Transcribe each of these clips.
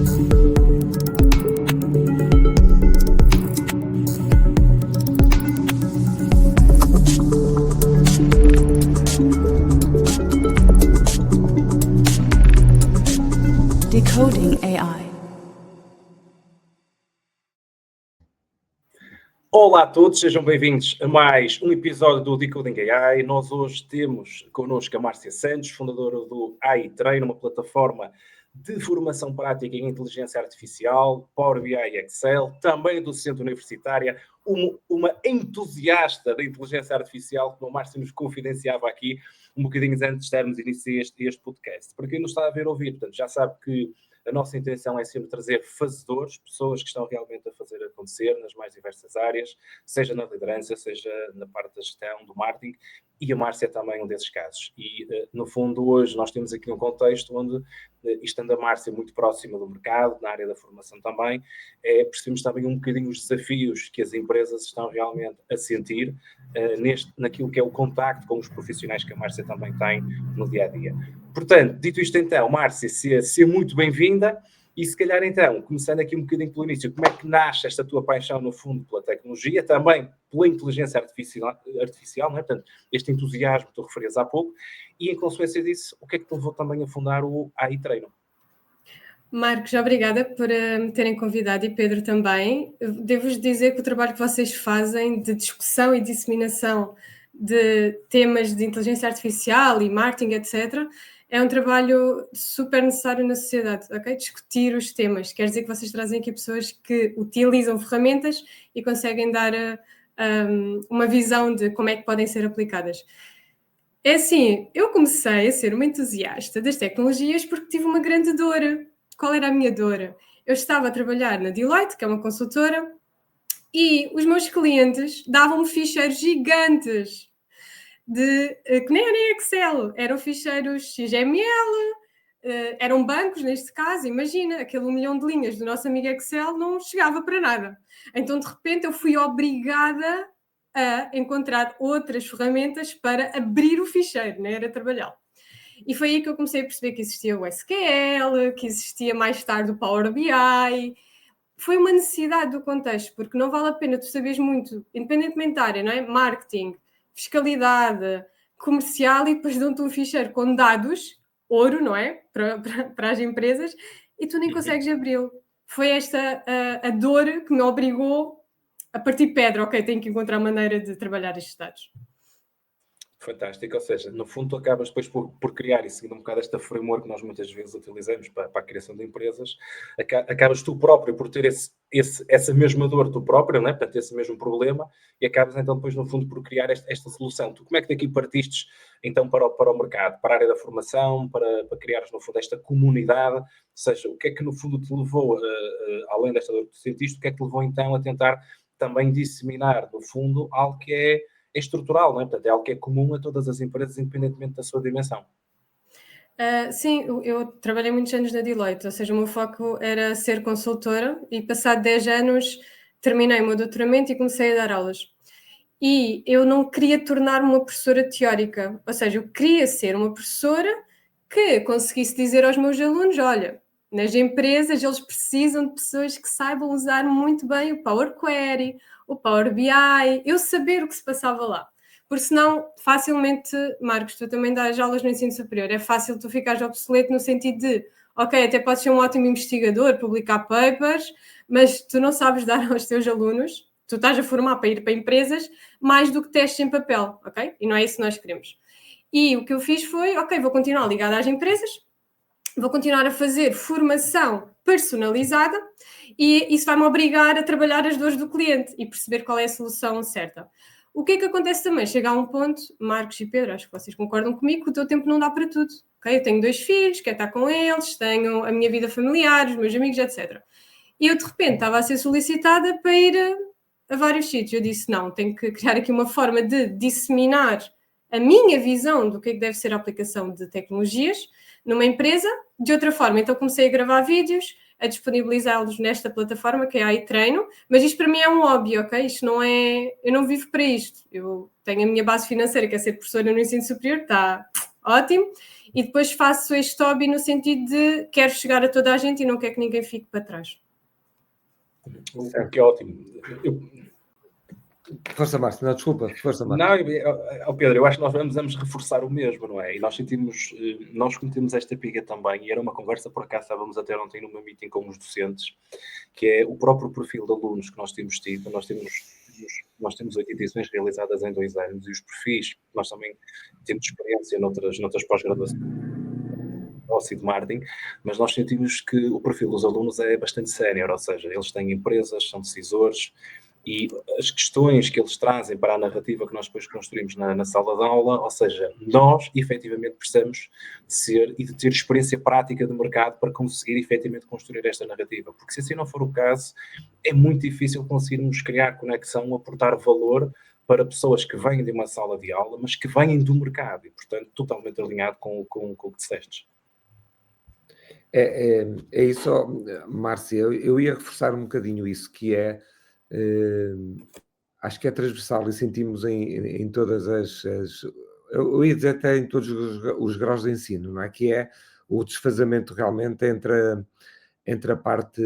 Decoding AI. Olá a todos, sejam bem-vindos a mais um episódio do Decoding AI. Nós hoje temos connosco a Márcia Santos, fundadora do AI Treino, uma plataforma de formação prática em inteligência artificial, Power BI e Excel, também docente universitária, uma entusiasta da inteligência artificial, como a Márcia nos confidenciava aqui um bocadinho antes de estarmos a iniciar este podcast. Para quem nos está a ver ouvir, portanto, já sabe que a nossa intenção é sempre trazer fazedores, pessoas que estão realmente a fazer acontecer nas mais diversas áreas, seja na liderança, seja na parte da gestão, do marketing, e a Márcia é também um desses casos. E, no fundo, hoje nós temos aqui um contexto onde, estando a Márcia muito próxima do mercado, na área da formação também, percebemos também um bocadinho os desafios que as empresas estão realmente a sentir naquilo que é o contacto com os profissionais que a Márcia também tem no dia-a-dia. Portanto, dito isto então, Márcia, seja muito bem-vinda e se calhar então, começando aqui um bocadinho pelo início, como é que nasce esta tua paixão no fundo pela tecnologia, também pela inteligência artificial, não é? Portanto, este entusiasmo que tu referias há pouco, e em consequência disso, o que é que te levou também a fundar o AI Treino? Marcos, obrigada por me terem convidado e Pedro também. Devo-vos dizer que o trabalho que vocês fazem de discussão e disseminação de temas de inteligência artificial e marketing, etc., é um trabalho super necessário na sociedade, ok? Discutir os temas. Quer dizer que vocês trazem aqui pessoas que utilizam ferramentas e conseguem dar uma visão de como é que podem ser aplicadas. É assim, eu comecei a ser uma entusiasta das tecnologias porque tive uma grande dor. Qual era a minha dor? Eu estava a trabalhar na Deloitte, que é uma consultora, e os meus clientes davam-me ficheiros gigantes, que nem era em Excel, eram ficheiros XML, eram bancos neste caso, imagina, aquele 1 milhão de linhas do nosso amigo Excel não chegava para nada. Então, de repente, eu fui obrigada a encontrar outras ferramentas para abrir o ficheiro, não era trabalhá-lo. E foi aí que eu comecei a perceber que existia o SQL, que existia mais tarde o Power BI. Foi uma necessidade do contexto, porque não vale a pena tu saberes muito, independentemente da área, não é? Marketing, fiscalidade, comercial, e depois dão-te um ficheiro com dados, ouro, não é? Para as empresas, e tu nem consegues abri-lo. Foi esta a dor que me obrigou a partir pedra. Ok, tenho que encontrar maneira de trabalhar estes dados. Fantástico, ou seja, no fundo tu acabas depois por criar, e seguindo um bocado esta framework que nós muitas vezes utilizamos para a criação de empresas, acabas tu próprio por ter essa mesma dor tu próprio, não é? Portanto, esse mesmo problema, e acabas então depois no fundo por criar esta solução. Tu como é que daqui partiste então para o mercado, para a área da formação, para criares no fundo esta comunidade, ou seja, o que é que no fundo te levou, além desta dor que tu sentiste, o que é que te levou então a tentar também disseminar no fundo algo que é estrutural, não é? Portanto, é algo que é comum a todas as empresas, independentemente da sua dimensão. Sim, eu trabalhei muitos anos na Deloitte, ou seja, o meu foco era ser consultora e passado 10 anos terminei o meu doutoramento e comecei a dar aulas. E eu não queria tornar-me uma professora teórica, ou seja, eu queria ser uma professora que conseguisse dizer aos meus alunos, olha, nas empresas eles precisam de pessoas que saibam usar muito bem o Power Query, o Power BI, eu saber o que se passava lá. Porque senão, facilmente, Marcos, tu também dás aulas no ensino superior, é fácil tu ficares obsoleto no sentido de, ok, até podes ser um ótimo investigador, publicar papers, mas tu não sabes dar aos teus alunos, tu estás a formar para ir para empresas, mais do que testes em papel, ok? E não é isso que nós queremos. E o que eu fiz foi, ok, vou continuar ligada às empresas, vou continuar a fazer formação personalizada e isso vai-me obrigar a trabalhar as dores do cliente e perceber qual é a solução certa. O que é que acontece também? Chega a um ponto, Marcos e Pedro, acho que vocês concordam comigo, que o teu tempo não dá para tudo. Okay? Eu tenho 2 filhos, quero estar com eles, tenho a minha vida familiar, os meus amigos, etc. E eu, de repente, estava a ser solicitada para ir a vários sítios. Eu disse, não, tenho que criar aqui uma forma de disseminar a minha visão do que é que deve ser a aplicação de tecnologias numa empresa, de outra forma. Então comecei a gravar vídeos, a disponibilizá-los nesta plataforma que é a AI Treino, mas isto para mim é um hobby, ok? Isto não é... Eu não vivo para isto. Eu tenho a minha base financeira, que é ser professora no ensino superior, está ótimo. E depois faço este hobby no sentido de quero chegar a toda a gente e não quero que ninguém fique para trás. O que é ótimo. Força, Márcio. Não, desculpa. Força, Márcio. Não, Pedro, eu acho que nós vamos reforçar o mesmo, não é? E nós cometemos esta piga também, e era uma conversa, por acaso, estávamos a ter ontem numa meeting com os docentes, que é o próprio perfil de alunos que nós temos tido. Nós temos 8 edições realizadas em 2 anos, e os perfis, nós também temos experiência noutras pós-graduações, e de marketing, mas nós sentimos que o perfil dos alunos é bastante sénior, ou seja, eles têm empresas, são decisores, e as questões que eles trazem para a narrativa que nós depois construímos na sala de aula, ou seja, nós efetivamente precisamos de ser e de ter experiência prática de mercado para conseguir efetivamente construir esta narrativa, porque se assim não for o caso, é muito difícil conseguirmos criar conexão, aportar valor para pessoas que vêm de uma sala de aula, mas que vêm do mercado, e portanto totalmente alinhado com o que disseste. É isso, Márcia. Eu ia reforçar um bocadinho isso, que é, acho que é transversal e sentimos em todas eu ia dizer até em todos os graus de ensino, não é? Que é o desfazamento realmente entre a parte,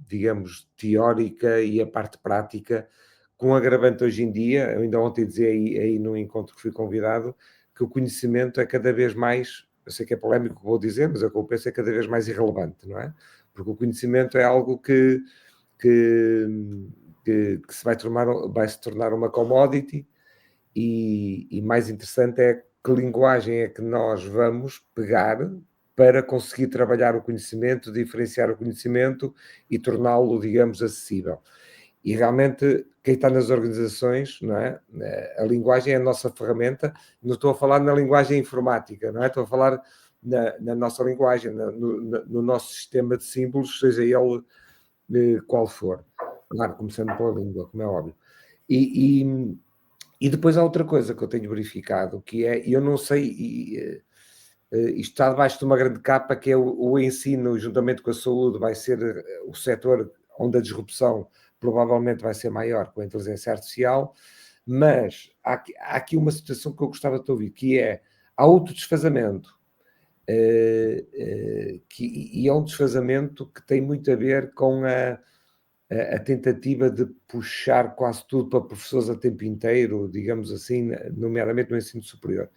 digamos, teórica e a parte prática, com agravante hoje em dia. Eu ainda ontem dizia aí num encontro que fui convidado, que o conhecimento é cada vez mais, eu sei que é polémico o que vou dizer, mas o que eu penso é cada vez mais irrelevante, não é? Porque o conhecimento é algo que vai se tornar uma commodity, e mais interessante é que linguagem é que nós vamos pegar para conseguir trabalhar o conhecimento, diferenciar o conhecimento e torná-lo, digamos, acessível. E realmente, quem está nas organizações, não é? A linguagem é a nossa ferramenta. Não estou a falar na linguagem informática, não é? Estou a falar na nossa linguagem, no nosso sistema de símbolos, seja ele qual for. Claro, começando pela língua, como é óbvio. E depois há outra coisa que eu tenho verificado, que é, eu não sei, isto está debaixo de uma grande capa, que é o ensino, juntamente com a saúde, vai ser o setor onde a disrupção provavelmente vai ser maior com a inteligência artificial, mas há aqui uma situação que eu gostava de ouvir, que é, há outro desfazamento, e é um desfazamento que tem muito a ver com a tentativa de puxar quase tudo para professores a tempo inteiro, digamos assim, nomeadamente no ensino superior.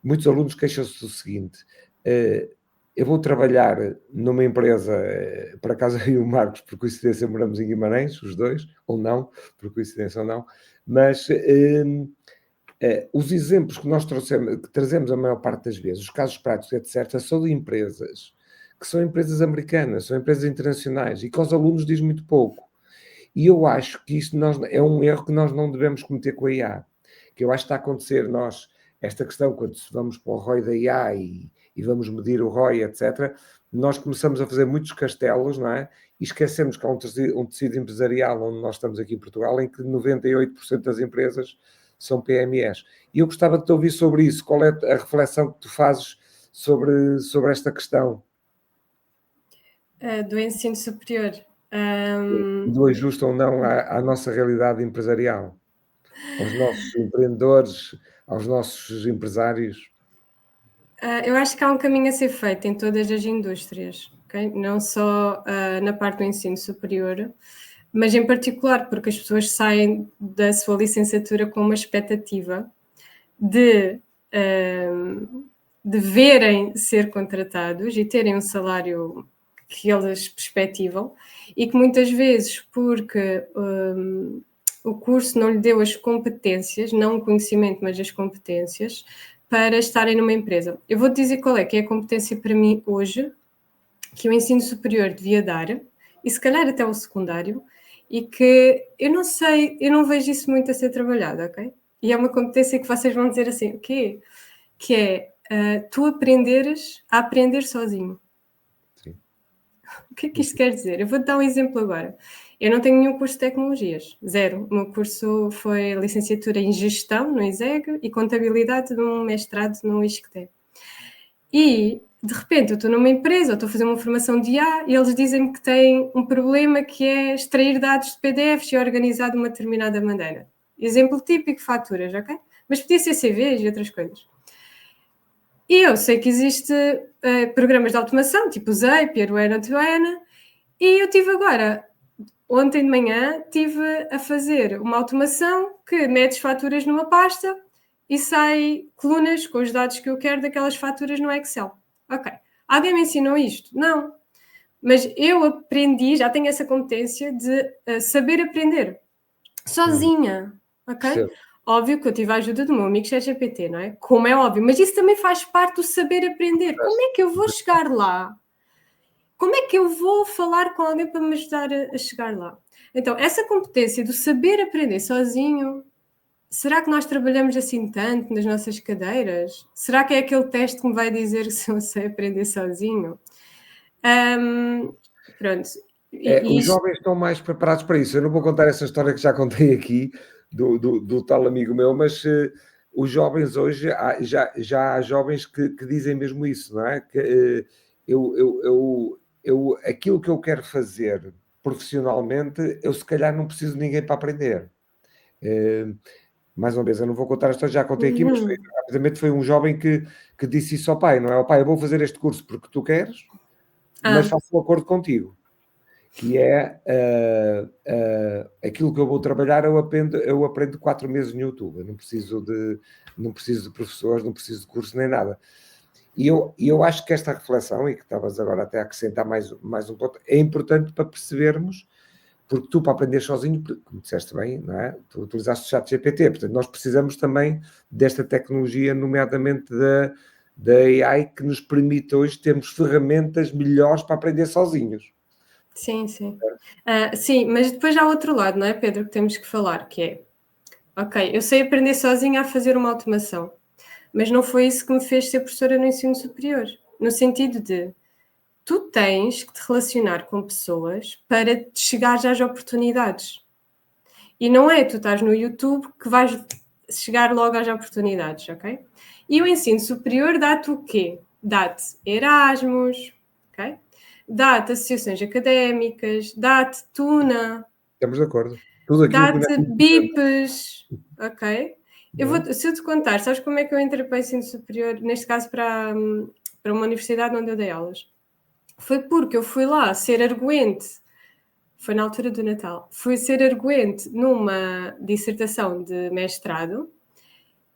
Muitos alunos queixam-se do seguinte: eu vou trabalhar numa empresa, por acaso eu e o Marcos, por coincidência, moramos em Guimarães, os dois, ou não, por coincidência ou não, mas os exemplos que nós trazemos a maior parte das vezes, os casos práticos, etc., são de empresas que são empresas americanas, são empresas internacionais, e que aos alunos diz muito pouco. E eu acho que isto é um erro que nós não devemos cometer com a IA, que eu acho que está a acontecer esta questão, quando vamos para o ROI da IA e vamos medir o ROI, etc., nós começamos a fazer muitos castelos, não é? E esquecemos que há um tecido empresarial, onde nós estamos aqui em Portugal, em que 98% das empresas são PMEs. E eu gostava de te ouvir sobre isso. Qual é a reflexão que tu fazes sobre esta questão? Do ensino superior. Do ajuste ou não à nossa realidade empresarial, aos nossos empreendedores, aos nossos empresários. Eu acho que há um caminho a ser feito em todas as indústrias, okay? Não só na parte do ensino superior, mas em particular porque as pessoas saem da sua licenciatura com uma expectativa de verem ser contratados e terem um salário que eles perspectivam, e que muitas vezes, porque o curso não lhe deu as competências, não o conhecimento, mas as competências, para estarem numa empresa. Eu vou-te dizer qual é que é a competência para mim hoje, que o ensino superior devia dar, e se calhar até o secundário, e que eu não sei, eu não vejo isso muito a ser trabalhado, ok? E é uma competência que vocês vão dizer assim, o quê? Que é tu aprenderes a aprender sozinho. Sim. O que é que isto quer dizer? Eu vou-te dar um exemplo agora. Eu não tenho nenhum curso de tecnologias, zero. O meu curso foi licenciatura em gestão no ISEG e contabilidade num mestrado no ISCTE. E, de repente, eu estou numa empresa, ou estou a fazer uma formação de IA e eles dizem-me que têm um problema que é extrair dados de PDFs e organizar de uma determinada maneira. Exemplo típico, faturas, ok? Mas podia ser CVs e outras coisas. E eu sei que existe programas de automação, tipo o Zapier, o N2N, e eu tive agora, ontem de manhã, estive a fazer uma automação que mete as faturas numa pasta e sai colunas com os dados que eu quero daquelas faturas no Excel. Ok. Alguém me ensinou isto? Não. Mas eu aprendi, já tenho essa competência de saber aprender sozinha, ok? Percebo. Óbvio que eu tive a ajuda do meu amigo ChatGPT, não é? Como é óbvio, mas isso também faz parte do saber aprender. Como é que eu vou chegar lá? Como é que eu vou falar com alguém para me ajudar a chegar lá? Então, essa competência do saber aprender sozinho, será que nós trabalhamos assim tanto nas nossas cadeiras? Será que é aquele teste que me vai dizer se eu sei aprender sozinho? Pronto. Os jovens estão mais preparados para isso. Eu não vou contar essa história que já contei aqui do tal amigo meu, mas os jovens hoje, já há jovens que dizem mesmo isso, não é? Que aquilo que eu quero fazer profissionalmente, eu se calhar não preciso de ninguém para aprender. Mais uma vez, eu não vou contar a história, já contei aqui, mas rapidamente foi um jovem que disse isso ao pai, não é? Ao pai, eu vou fazer este curso porque tu queres, mas faço um acordo contigo, que é aquilo que eu vou trabalhar, eu aprendo 4 meses no YouTube, eu não preciso de professores, não preciso de curso nem nada. E eu acho que esta reflexão, e que estavas agora até a acrescentar mais um ponto, é importante para percebermos, porque tu, para aprender sozinho, como disseste bem, não é? Tu utilizaste o ChatGPT, portanto, nós precisamos também desta tecnologia, nomeadamente da AI, que nos permite hoje termos ferramentas melhores para aprender sozinhos. Sim, sim. Sim, mas depois há outro lado, não é, Pedro, que temos que falar, que é, ok, eu sei aprender sozinha a fazer uma automação, mas não foi isso que me fez ser professora no ensino superior, no sentido de tu tens que te relacionar com pessoas para te chegar às oportunidades. E não é tu estás no YouTube que vais chegar logo às oportunidades, ok? E o ensino superior dá-te o quê? Dá-te Erasmus, ok? Dá-te associações académicas, dá-te Tuna, Estamos de acordo. Tudo aquilo dá-te BIPs, ok? Se eu te contar, sabes como é que eu entrei para o ensino superior, neste caso para uma universidade onde eu dei aulas? Foi porque eu fui lá ser arguente, foi na altura do Natal, fui ser arguente numa dissertação de mestrado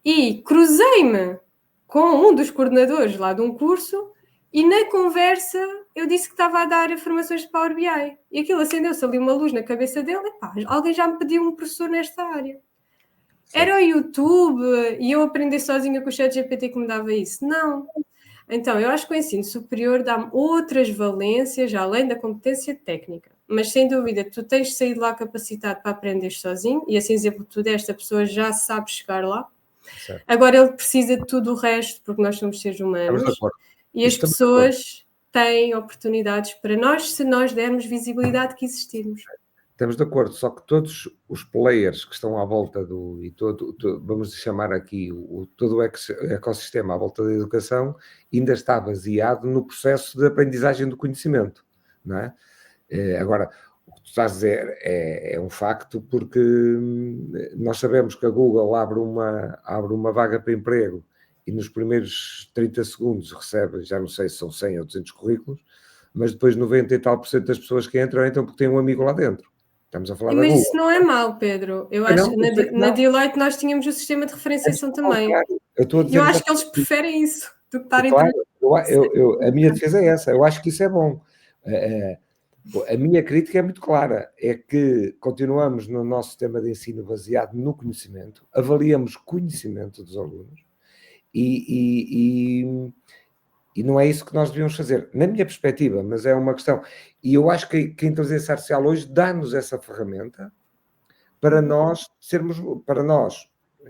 e cruzei-me com um dos coordenadores lá de um curso e na conversa eu disse que estava a dar formações de Power BI e aquilo acendeu-se ali uma luz na cabeça dele, epá, alguém já me pediu um professor nesta área. Sim. Era o YouTube e eu aprendi sozinha com o ChatGPT que me dava isso? Não. Então, eu acho que o ensino superior dá-me outras valências, além da competência técnica. Mas, sem dúvida, tu tens de sair de lá capacitado para aprender sozinho, e assim, exemplo, tu desta pessoa já sabe chegar lá. Certo. Agora, ele precisa de tudo o resto, porque nós somos seres humanos, e as pessoas têm oportunidades para nós, se nós dermos visibilidade que existirmos. Estamos de acordo, só que todos os players que estão à volta vamos chamar aqui, todo o ecossistema à volta da educação ainda está baseado no processo de aprendizagem do conhecimento, não é? Agora, o que tu estás a dizer é um facto, porque nós sabemos que a Google abre uma vaga para emprego e nos primeiros 30 segundos recebe, já não sei se são 100 ou 200 currículos, mas depois 90 e tal % das pessoas que entram porque têm um amigo lá dentro. Estamos a falar da Google. Mas isso não é mau, Pedro. Eu acho que na Deloitte nós tínhamos o sistema de referenciação também. Eu acho que eles preferem isso do que estarem... Claro, a minha defesa é essa. Eu acho que isso é bom. A minha crítica é muito clara. É que continuamos no nosso sistema de ensino baseado no conhecimento, avaliamos conhecimento dos alunos e não é isso que nós devíamos fazer, na minha perspectiva, mas é uma questão. E eu acho que a inteligência artificial hoje dá-nos essa ferramenta para nós,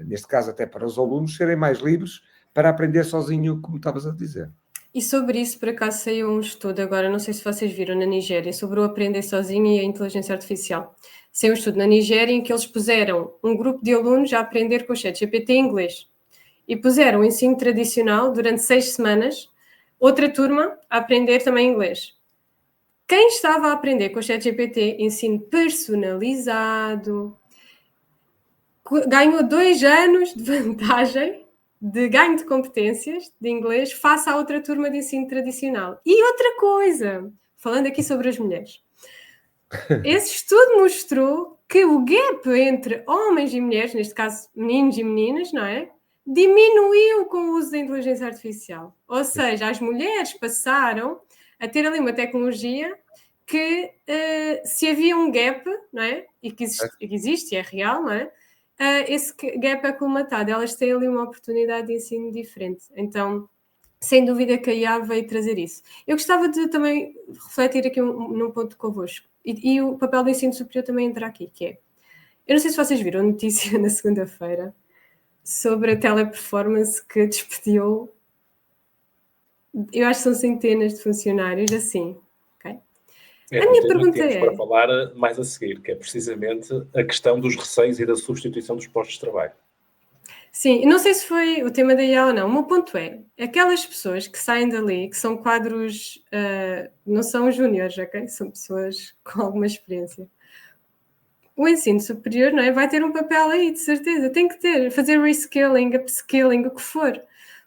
neste caso até para os alunos, serem mais livres para aprender sozinho, como estavas a dizer. E sobre isso, por acaso, saiu um estudo agora, não sei se vocês viram, na Nigéria, sobre o aprender sozinho e a inteligência artificial. Saiu um estudo na Nigéria em que eles puseram um grupo de alunos a aprender com o ChatGPT em inglês. E puseram o ensino tradicional durante 6 semanas, outra turma a aprender também inglês. Quem estava a aprender com o ChatGPT, ensino personalizado, ganhou 2 anos de vantagem de ganho de competências de inglês face à outra turma de ensino tradicional. E outra coisa, falando aqui sobre as mulheres, esse estudo mostrou que o gap entre homens e mulheres, neste caso meninos e meninas, não é? Diminuiu com o uso da inteligência artificial. Ou seja, as mulheres passaram a ter ali uma tecnologia que se havia um gap, não é? E que existe, é real, não é? Esse gap acolmatado, elas têm ali uma oportunidade de ensino diferente. Então, sem dúvida que a IA veio trazer isso. Eu gostava de também refletir aqui num ponto convosco. E o papel do ensino superior também entra aqui, que é... Eu não sei se vocês viram a notícia na segunda-feira sobre a teleperformance que despediu, eu acho que são centenas de funcionários, assim, ok? A minha pergunta é... para falar mais a seguir, que é precisamente a questão dos receios e da substituição dos postos de trabalho. Sim, não sei se foi o tema da IA ou não. O meu ponto é, aquelas pessoas que saem dali, que são quadros, não são júniores, ok? São pessoas com alguma experiência. O ensino superior, não é? Vai ter um papel aí, de certeza. Tem que ter, fazer reskilling, upskilling, o que for.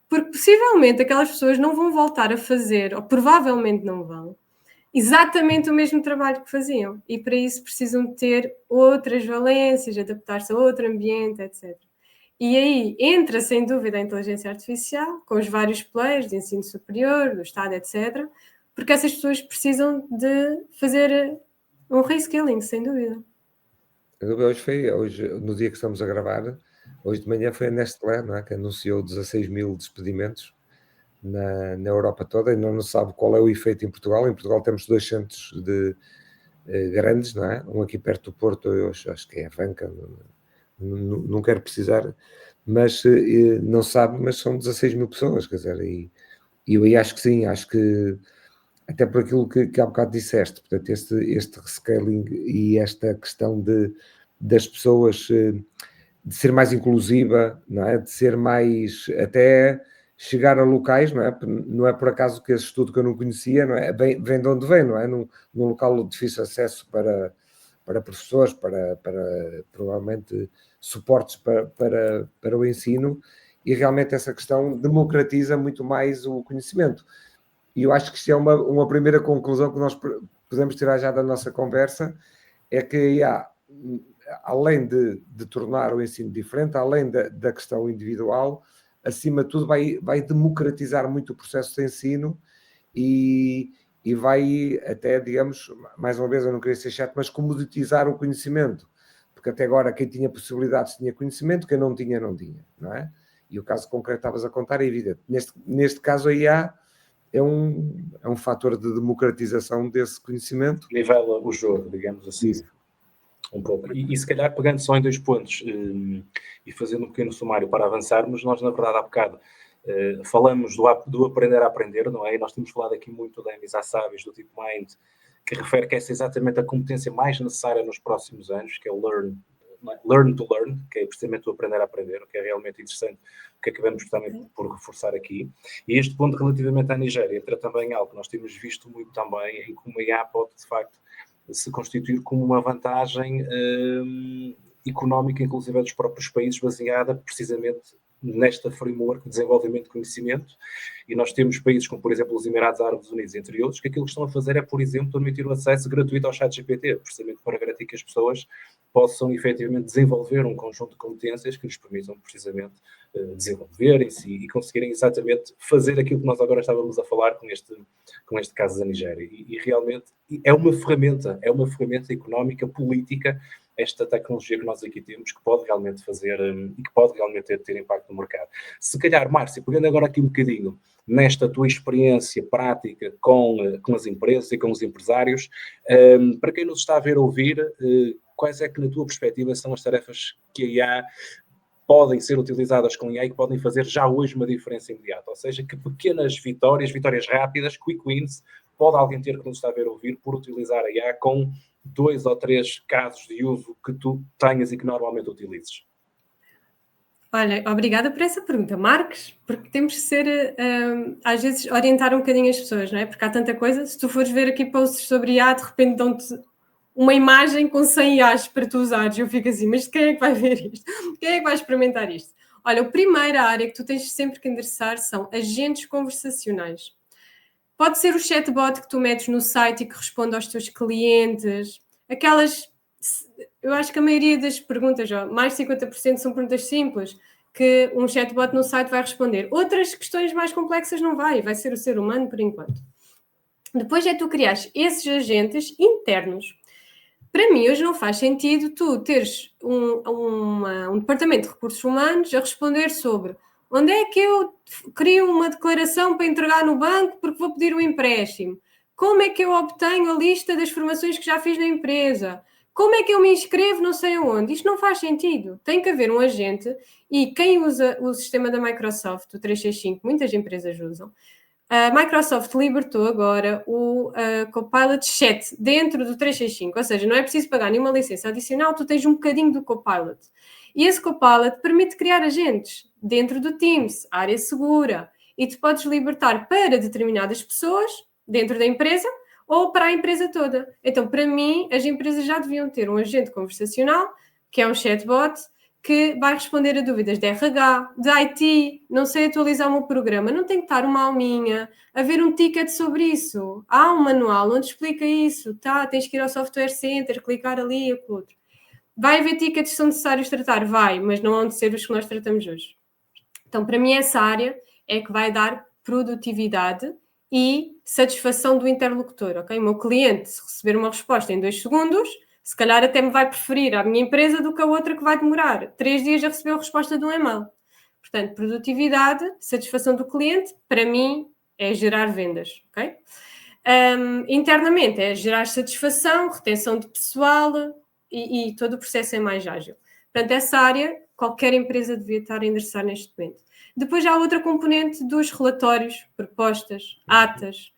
Porque possivelmente aquelas pessoas não vão voltar a fazer, ou provavelmente não vão, exatamente o mesmo trabalho que faziam. E para isso precisam de ter outras valências, adaptar-se a outro ambiente, etc. E aí entra, sem dúvida, a inteligência artificial, com os vários players de ensino superior, do Estado, etc., porque essas pessoas precisam de fazer um reskilling, sem dúvida. Hoje, no dia que estamos a gravar, hoje de manhã foi a Nestlé, não é, que anunciou 16 mil despedimentos na Europa toda, e não se sabe qual é o efeito em Portugal. Em Portugal temos 2 centros grandes, não é? Um aqui perto do Porto, eu acho que é a Vanca, não quero precisar, mas não se sabe, mas são 16 mil pessoas, quer dizer, e eu aí acho que sim, acho que até por aquilo que há bocado disseste, portanto, este rescaling e esta questão das pessoas, de ser mais inclusiva, não é? De ser mais, até chegar a locais, não é? Não é por acaso que esse estudo que eu não conhecia, não é? Vem de onde vem, não é? Num local de difícil acesso para professores, para provavelmente suportes para o ensino, e realmente essa questão democratiza muito mais o conhecimento. E eu acho que isto é uma primeira conclusão que nós podemos tirar já da nossa conversa, é que além de tornar o ensino diferente, além da questão individual, acima de tudo vai democratizar muito o processo de ensino e vai até, digamos, mais uma vez, eu não queria ser chato, mas comoditizar o conhecimento, porque até agora quem tinha possibilidades tinha conhecimento, quem não tinha, não é? E o caso concreto que estavas a contar é evidente. Neste caso a IA é um fator de democratização desse conhecimento. Nivela o jogo, digamos assim. Isso. Um pouco. E se calhar pegando só em 2 pontos e fazendo um pequeno sumário para avançarmos, nós na verdade há bocado falamos do aprender a aprender, não é? E nós temos falado aqui muito da Emis Hassabis, do DeepMind, que refere que essa é exatamente a competência mais necessária nos próximos anos, que é o learn to learn, que é precisamente o aprender a aprender, o que é realmente interessante, o que acabamos também por reforçar aqui. E este ponto relativamente à Nigéria entra também algo que nós temos visto muito também, em como a IA pode de facto se constituir como uma vantagem económica, inclusive dos próprios países, baseada precisamente nesta framework de desenvolvimento de conhecimento. E nós temos países como, por exemplo, os Emirados Árabes Unidos, entre outros, que aquilo que estão a fazer é, por exemplo, permitir o acesso gratuito ao ChatGPT, precisamente para garantir que as pessoas possam efetivamente desenvolver um conjunto de competências que lhes permitam precisamente desenvolverem-se e conseguirem exatamente fazer aquilo que nós agora estávamos a falar com este caso da Nigéria. E realmente é uma ferramenta económica, política, esta tecnologia que nós aqui temos, que pode realmente fazer e que pode realmente ter impacto no mercado. Se calhar, Márcia, pegando agora aqui um bocadinho nesta tua experiência prática com as empresas e com os empresários, para quem nos está a ver ouvir, quais é que, na tua perspectiva, são as tarefas que a IA podem ser utilizadas com IA e que podem fazer já hoje uma diferença imediata? Ou seja, que pequenas vitórias rápidas, quick wins, pode alguém ter que nos está a ver ouvir por utilizar a IA com 2 ou 3 casos de uso que tu tenhas e que normalmente utilizes? Olha, obrigada por essa pergunta, Marcos, porque temos que ser, às vezes, orientar um bocadinho as pessoas, não é? Porque há tanta coisa. Se tu fores ver aqui posts sobre IA, de repente dão-te uma imagem com 100 IAs para tu usares, eu fico assim, mas quem é que vai ver isto? Quem é que vai experimentar isto? Olha, a primeira área que tu tens sempre que endereçar são agentes conversacionais. Pode ser o chatbot que tu metes no site e que responde aos teus clientes. Aquelas... Eu acho que a maioria das perguntas, mais de 50% são perguntas simples, que um chatbot no site vai responder. Outras questões mais complexas não vai ser o ser humano por enquanto. Depois é tu criares esses agentes internos. Para mim, hoje não faz sentido tu teres um departamento de recursos humanos a responder sobre onde é que eu crio uma declaração para entregar no banco porque vou pedir um empréstimo, como é que eu obtenho a lista das formações que já fiz na empresa, como é que eu me inscrevo não sei aonde. Isto não faz sentido. Tem que haver um agente, e quem usa o sistema da Microsoft, o 365, muitas empresas usam. A Microsoft libertou agora o Copilot Chat dentro do 365, ou seja, não é preciso pagar nenhuma licença adicional, tu tens um bocadinho do Copilot. E esse Copilot permite criar agentes dentro do Teams, área segura, e tu podes libertar para determinadas pessoas dentro da empresa ou para a empresa toda. Então, para mim, as empresas já deviam ter um agente conversacional, que é um chatbot, que vai responder a dúvidas de RH, de IT, não sei atualizar o meu programa, não tem que estar uma alminha, haver um ticket sobre isso. Há um manual onde explica isso, tens que ir ao Software Center, clicar ali e outro. Vai haver tickets que são necessários tratar? Vai, mas não hão de ser os que nós tratamos hoje. Então, para mim, essa área é que vai dar produtividade e satisfação do interlocutor, ok? O meu cliente, se receber uma resposta em 2 segundos, se calhar até me vai preferir a minha empresa do que a outra que vai demorar 3 dias a receber a resposta de um e-mail. Portanto, produtividade, satisfação do cliente, para mim, é gerar vendas, ok? Internamente, é gerar satisfação, retenção de pessoal e todo o processo é mais ágil. Portanto, essa área, qualquer empresa devia estar a endereçar neste momento. Depois há outra componente dos relatórios, propostas, atas.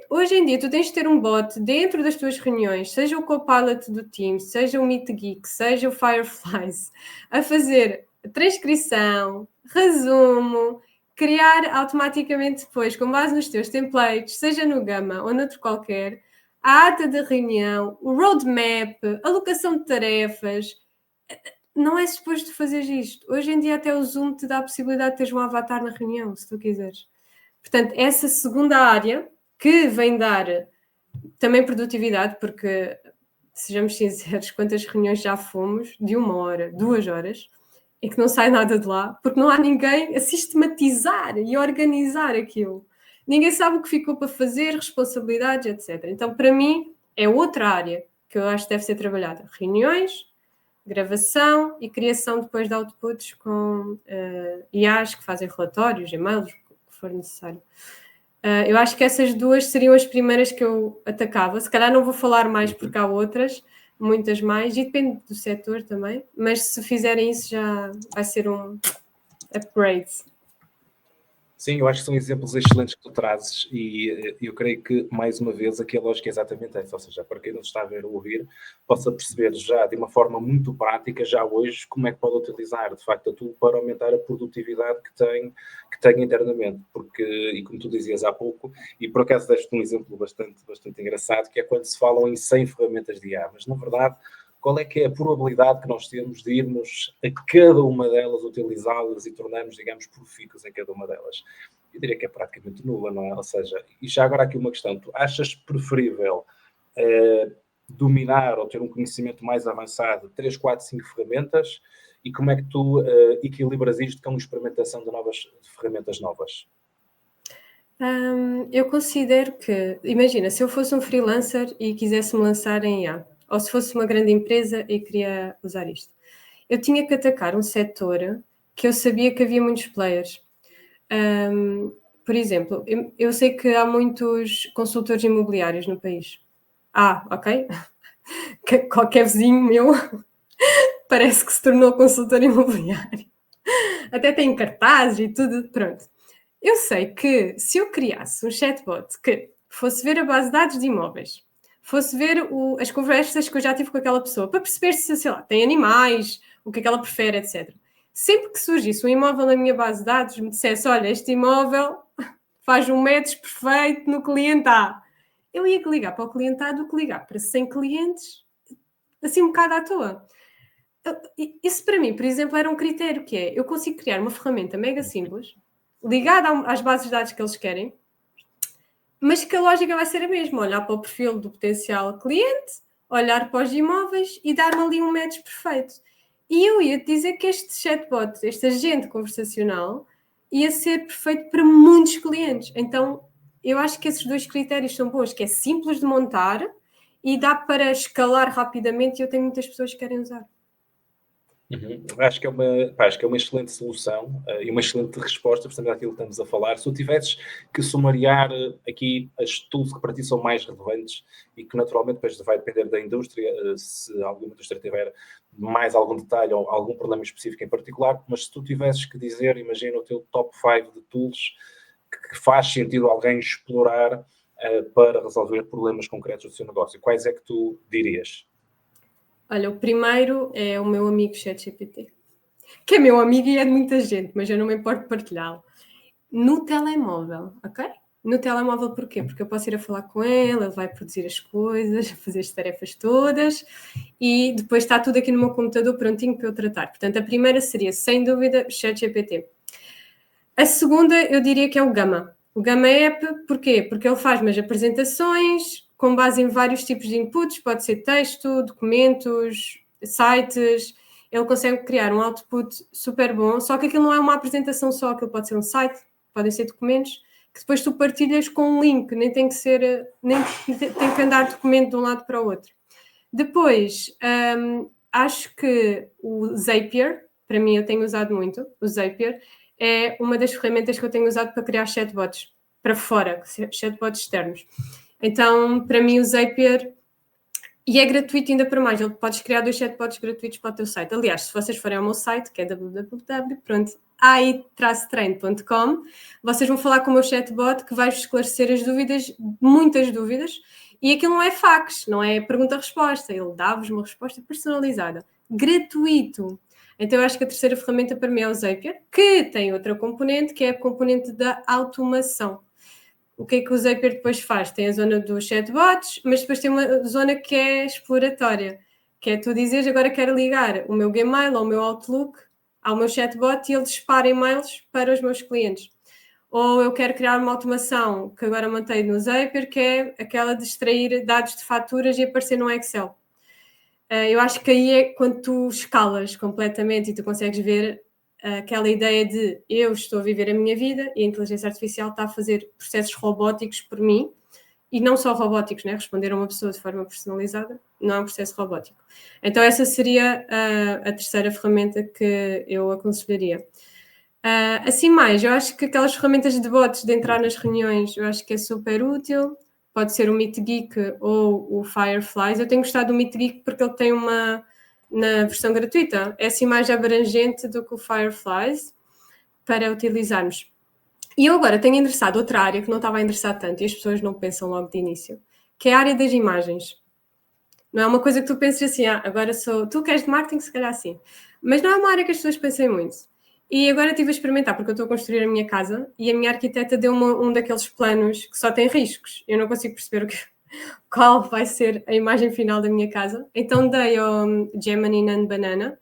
Hoje em dia, tu tens de ter um bot dentro das tuas reuniões, seja o Copilot do Teams, seja o MeetGeek, seja o Fireflies, a fazer transcrição, resumo, criar automaticamente depois, com base nos teus templates, seja no Gamma ou noutro qualquer, a ata da reunião, o roadmap, alocação de tarefas. Não é suposto fazer isto. Hoje em dia até o Zoom te dá a possibilidade de teres um avatar na reunião, se tu quiseres. Portanto, essa segunda área, que vem dar também produtividade, porque, sejamos sinceros, quantas reuniões já fomos, de 1 hora, 2 horas, e que não sai nada de lá, porque não há ninguém a sistematizar e organizar aquilo. Ninguém sabe o que ficou para fazer, responsabilidades, etc. Então, para mim, é outra área que eu acho que deve ser trabalhada. Reuniões, gravação e criação depois de outputs com IAs que fazem relatórios, e-mails, for necessário. Eu acho que essas duas seriam as primeiras que eu atacava. Se calhar não vou falar mais porque há outras, muitas mais, e depende do setor também, mas se fizerem isso já vai ser um upgrade. Sim, eu acho que são exemplos excelentes que tu trazes e eu creio que, mais uma vez, aqui a lógica é exatamente essa, ou seja, para quem nos está a ver ou ouvir, possa perceber já de uma forma muito prática, já hoje, como é que pode utilizar, de facto, a tool para aumentar a produtividade que tem internamente, porque, e como tu dizias há pouco, e por acaso deste um exemplo bastante engraçado, que é quando se falam em 100 ferramentas de IA, mas na verdade, qual é que é a probabilidade que nós temos de irmos a cada uma delas, utilizá-las e tornarmos, digamos, profícuos em cada uma delas? Eu diria que é praticamente nula, não é? Ou seja, e já agora aqui uma questão, tu achas preferível dominar ou ter um conhecimento mais avançado de 3, 4, 5 ferramentas e como é que tu equilibras isto com a experimentação de ferramentas novas? Eu considero que, imagina, se eu fosse um freelancer e quisesse me lançar em IA, ou se fosse uma grande empresa e queria usar isto, eu tinha que atacar um setor que eu sabia que havia muitos players. Por exemplo, eu sei que há muitos consultores imobiliários no país. Ok. Qualquer vizinho meu parece que se tornou consultor imobiliário. Até tem cartazes e tudo, pronto. Eu sei que se eu criasse um chatbot que fosse ver a base de dados de imóveis, fosse ver as conversas que eu já tive com aquela pessoa, para perceber se, sei lá, tem animais, o que é que ela prefere, etc. Sempre que surgisse um imóvel na minha base de dados, me dissesse, olha, este imóvel faz um match perfeito no cliente A. Eu ia ligar para o cliente A do que ligar para 100 clientes, assim um bocado à toa. Isso para mim, por exemplo, era um critério que é, eu consigo criar uma ferramenta mega simples, ligada às bases de dados que eles querem, mas que a lógica vai ser a mesma, olhar para o perfil do potencial cliente, olhar para os imóveis e dar-me ali um match perfeito. E eu ia te dizer que este chatbot, este agente conversacional, ia ser perfeito para muitos clientes. Então, eu acho que esses 2 critérios são bons, que é simples de montar e dá para escalar rapidamente e eu tenho muitas pessoas que querem usar. Acho que é uma excelente solução e uma excelente resposta, portanto, àquilo que estamos a falar. Se tu tivesses que sumariar aqui as tools que para ti são mais relevantes e que naturalmente depois vai depender da indústria, se alguma indústria tiver mais algum detalhe ou algum problema específico em particular, mas se tu tivesses que dizer, imagina o teu top 5 de tools que faz sentido alguém explorar para resolver problemas concretos do seu negócio, quais é que tu dirias? Olha, o primeiro é o meu amigo ChatGPT, que é meu amigo e é de muita gente, mas eu não me importo de partilhá-lo. No telemóvel, ok? No telemóvel porquê? Porque eu posso ir a falar com ele vai produzir as coisas, fazer as tarefas todas e depois está tudo aqui no meu computador prontinho para eu tratar. Portanto, a primeira seria, sem dúvida, ChatGPT. A segunda, eu diria que é o Gama. O Gama App, porquê? Porque ele faz umas apresentações com base em vários tipos de inputs, pode ser texto, documentos, sites. Ele consegue criar um output super bom, só que aquilo não é uma apresentação só, aquilo pode ser um site, podem ser documentos, que depois tu partilhas com um link, nem tem que ser, nem tem que andar documento de um lado para o outro. Depois, acho que o Zapier, para mim eu tenho usado muito, o Zapier, é uma das ferramentas que eu tenho usado para criar chatbots para fora, chatbots externos. Então, para mim o Zapier, e é gratuito ainda para mais, podes criar 2 chatbots gratuitos para o teu site. Aliás, se vocês forem ao meu site, que é www.ai-treino.com, vocês vão falar com o meu chatbot que vai-vos esclarecer as dúvidas, muitas dúvidas, e aquilo não é fax, não é pergunta-resposta, ele dá-vos uma resposta personalizada, gratuito. Então eu acho que a terceira ferramenta para mim é o Zapier, que tem outra componente, que é a componente da automação. O que é que o Zapier depois faz? Tem a zona dos chatbots, mas depois tem uma zona que é exploratória, que é tu dizeres, agora quero ligar o meu Gmail ou o meu Outlook ao meu chatbot e ele dispara e-mails para os meus clientes. Ou eu quero criar uma automação que agora mantém no Zapier, que é aquela de extrair dados de faturas e aparecer no Excel. Eu acho que aí é quando tu escalas completamente e tu consegues ver aquela ideia de eu estou a viver a minha vida e a inteligência artificial está a fazer processos robóticos por mim, e não só robóticos, né? Responder a uma pessoa de forma personalizada não é um processo robótico. Então essa seria a terceira ferramenta que eu aconselharia. Assim mais, eu acho que aquelas ferramentas de bots de entrar nas reuniões, eu acho que é super útil. Pode ser o MeetGeek ou o Fireflies. Eu tenho gostado do MeetGeek porque ele tem uma, na versão gratuita, é assim mais abrangente do que o Fireflies para utilizarmos. E eu agora tenho endereçado outra área que não estava a endereçar tanto e as pessoas não pensam logo de início, que é a área das imagens. Não é uma coisa que tu penses assim, agora sou... Tu que és de marketing, se calhar sim. Mas não é uma área que as pessoas pensem muito. E agora estive a experimentar, porque eu estou a construir a minha casa e a minha arquiteta deu-me um daqueles planos que só tem riscos. Eu não consigo perceber qual vai ser a imagem final da minha casa. Então dei ao Gemini Nan Banana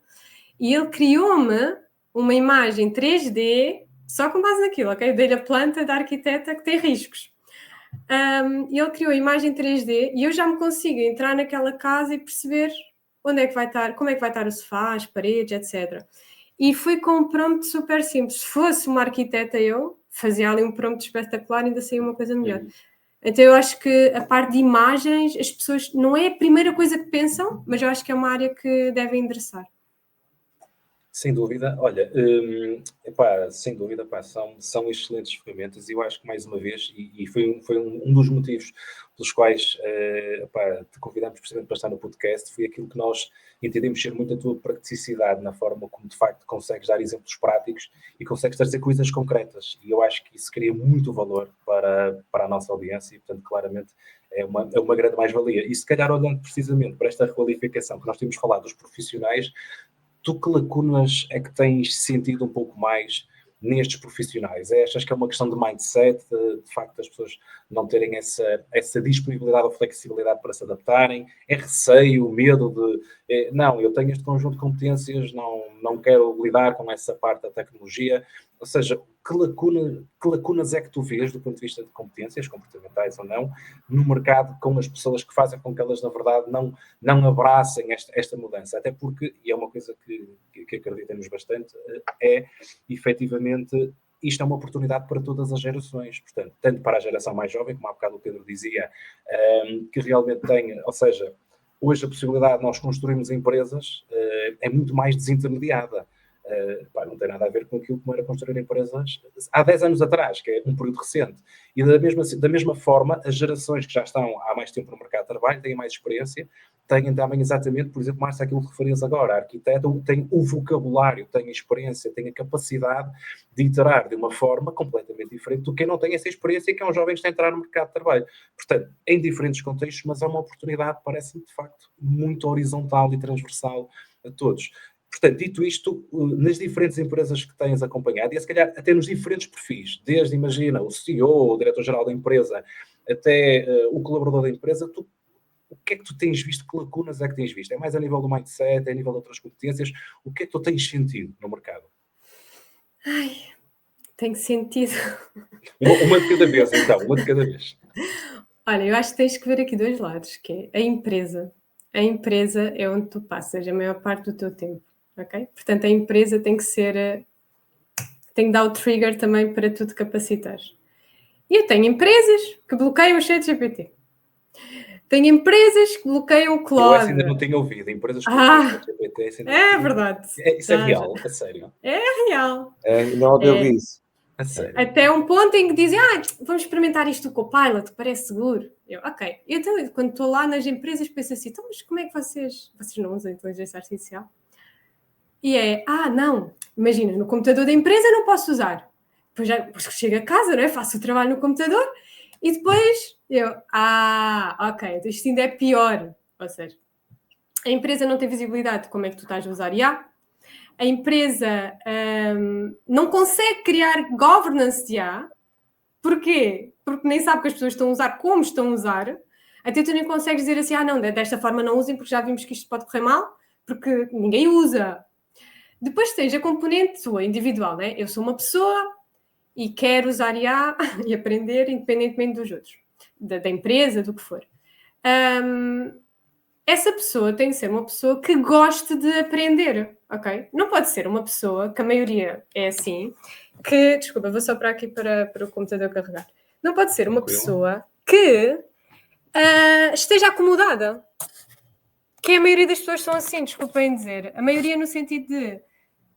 e ele criou-me uma imagem 3D só com base naquilo, ok? Dei-lhe a planta da arquiteta que tem riscos. E ele criou a imagem 3D e eu já me consigo entrar naquela casa e perceber onde é que vai estar, como é que vai estar o sofá, as paredes, etc. E fui com um prompt super simples. Se fosse uma arquiteta eu, fazia ali um prompt espetacular e ainda saía uma coisa melhor. Então eu acho que a parte de imagens, as pessoas, não é a primeira coisa que pensam, mas eu acho que é uma área que devem endereçar. Sem dúvida, olha, sem dúvida, são excelentes ferramentas e eu acho que mais uma vez, e foi um dos motivos pelos quais te convidamos precisamente para estar no podcast, foi aquilo que nós entendemos ser muito a tua praticidade na forma como de facto consegues dar exemplos práticos e consegues trazer coisas concretas, e eu acho que isso cria muito valor para a nossa audiência e portanto claramente é uma grande mais-valia. E se calhar olhando precisamente para esta requalificação que nós temos falado dos profissionais, tu que lacunas é que tens sentido um pouco mais nestes profissionais? Achas que é uma questão de mindset, de facto as pessoas não terem essa disponibilidade ou flexibilidade para se adaptarem? É receio, medo de, não, eu tenho este conjunto de competências, não quero lidar com essa parte da tecnologia? Ou seja, que lacunas é que tu vês do ponto de vista de competências, comportamentais ou não, no mercado com as pessoas que fazem com que elas, na verdade, não abracem esta mudança? Até porque, e é uma coisa que acreditamos bastante, é efetivamente isto é uma oportunidade para todas as gerações, portanto, tanto para a geração mais jovem, como há bocado o Pedro dizia, que realmente tem, ou seja, hoje a possibilidade de nós construirmos empresas é muito mais desintermediada. Não tem nada a ver com aquilo como era construir empresas há 10 anos atrás, que é um período recente. E da mesma forma, as gerações que já estão há mais tempo no mercado de trabalho, têm mais experiência, têm também exatamente, por exemplo, Márcia, aquilo que referias agora, a arquiteta tem o vocabulário, tem a experiência, tem a capacidade de iterar de uma forma completamente diferente do que quem não tem essa experiência, que é um jovem que está a entrar no mercado de trabalho. Portanto, em diferentes contextos, mas é uma oportunidade, parece-me, de facto, muito horizontal e transversal a todos. Portanto, dito isto, nas diferentes empresas que tens acompanhado, e se calhar até nos diferentes perfis, desde, imagina, o CEO, o diretor-geral da empresa, até o colaborador da empresa, o que é que tu tens visto? Que lacunas é que tens visto? É mais a nível do mindset, é a nível de outras competências? O que é que tu tens sentido no mercado? Ai, tem sentido. Uma de cada vez, então, uma de cada vez. Olha, eu acho que tens que ver aqui dois lados, que é a empresa. A empresa é onde tu passas a maior parte do teu tempo, ok? Portanto, a empresa tem que dar o trigger também para tu te capacitares. E eu tenho empresas que bloqueiam o ChatGPT. Tenho empresas que bloqueiam o Claude. Eu essa ainda não tenho ouvido. Empresas que bloqueiam o ChatGPT. É verdade. Isso é real, a sério. É real. Não ouvi isso. A sério. Até um ponto em que dizem, vamos experimentar isto do Copilot, parece seguro. Eu, ok. Então, quando estou lá nas empresas, penso assim, então, mas como é que vocês não usam inteligência artificial? E não, imagina, no computador da empresa não posso usar. Depois chego a casa, não é? Faço o trabalho no computador e depois ok, isto ainda é pior. Ou seja, a empresa não tem visibilidade de como é que tu estás a usar IA. A empresa não consegue criar governance de IA. Porquê? Porque nem sabe que as pessoas estão a usar como estão a usar. Até tu nem consegues dizer assim, não, desta forma não usem porque já vimos que isto pode correr mal, porque ninguém usa. Depois tens a componente tua, individual, né? Eu sou uma pessoa e quero usar IA e aprender independentemente dos outros, da empresa, do que for. Essa pessoa tem que ser uma pessoa que goste de aprender, ok? Não pode ser uma pessoa, que a maioria é assim, que... Desculpa, vou só para aqui para o computador carregar. Não pode ser uma pessoa que esteja acomodada. Que a maioria das pessoas são assim, desculpem dizer. A maioria no sentido de...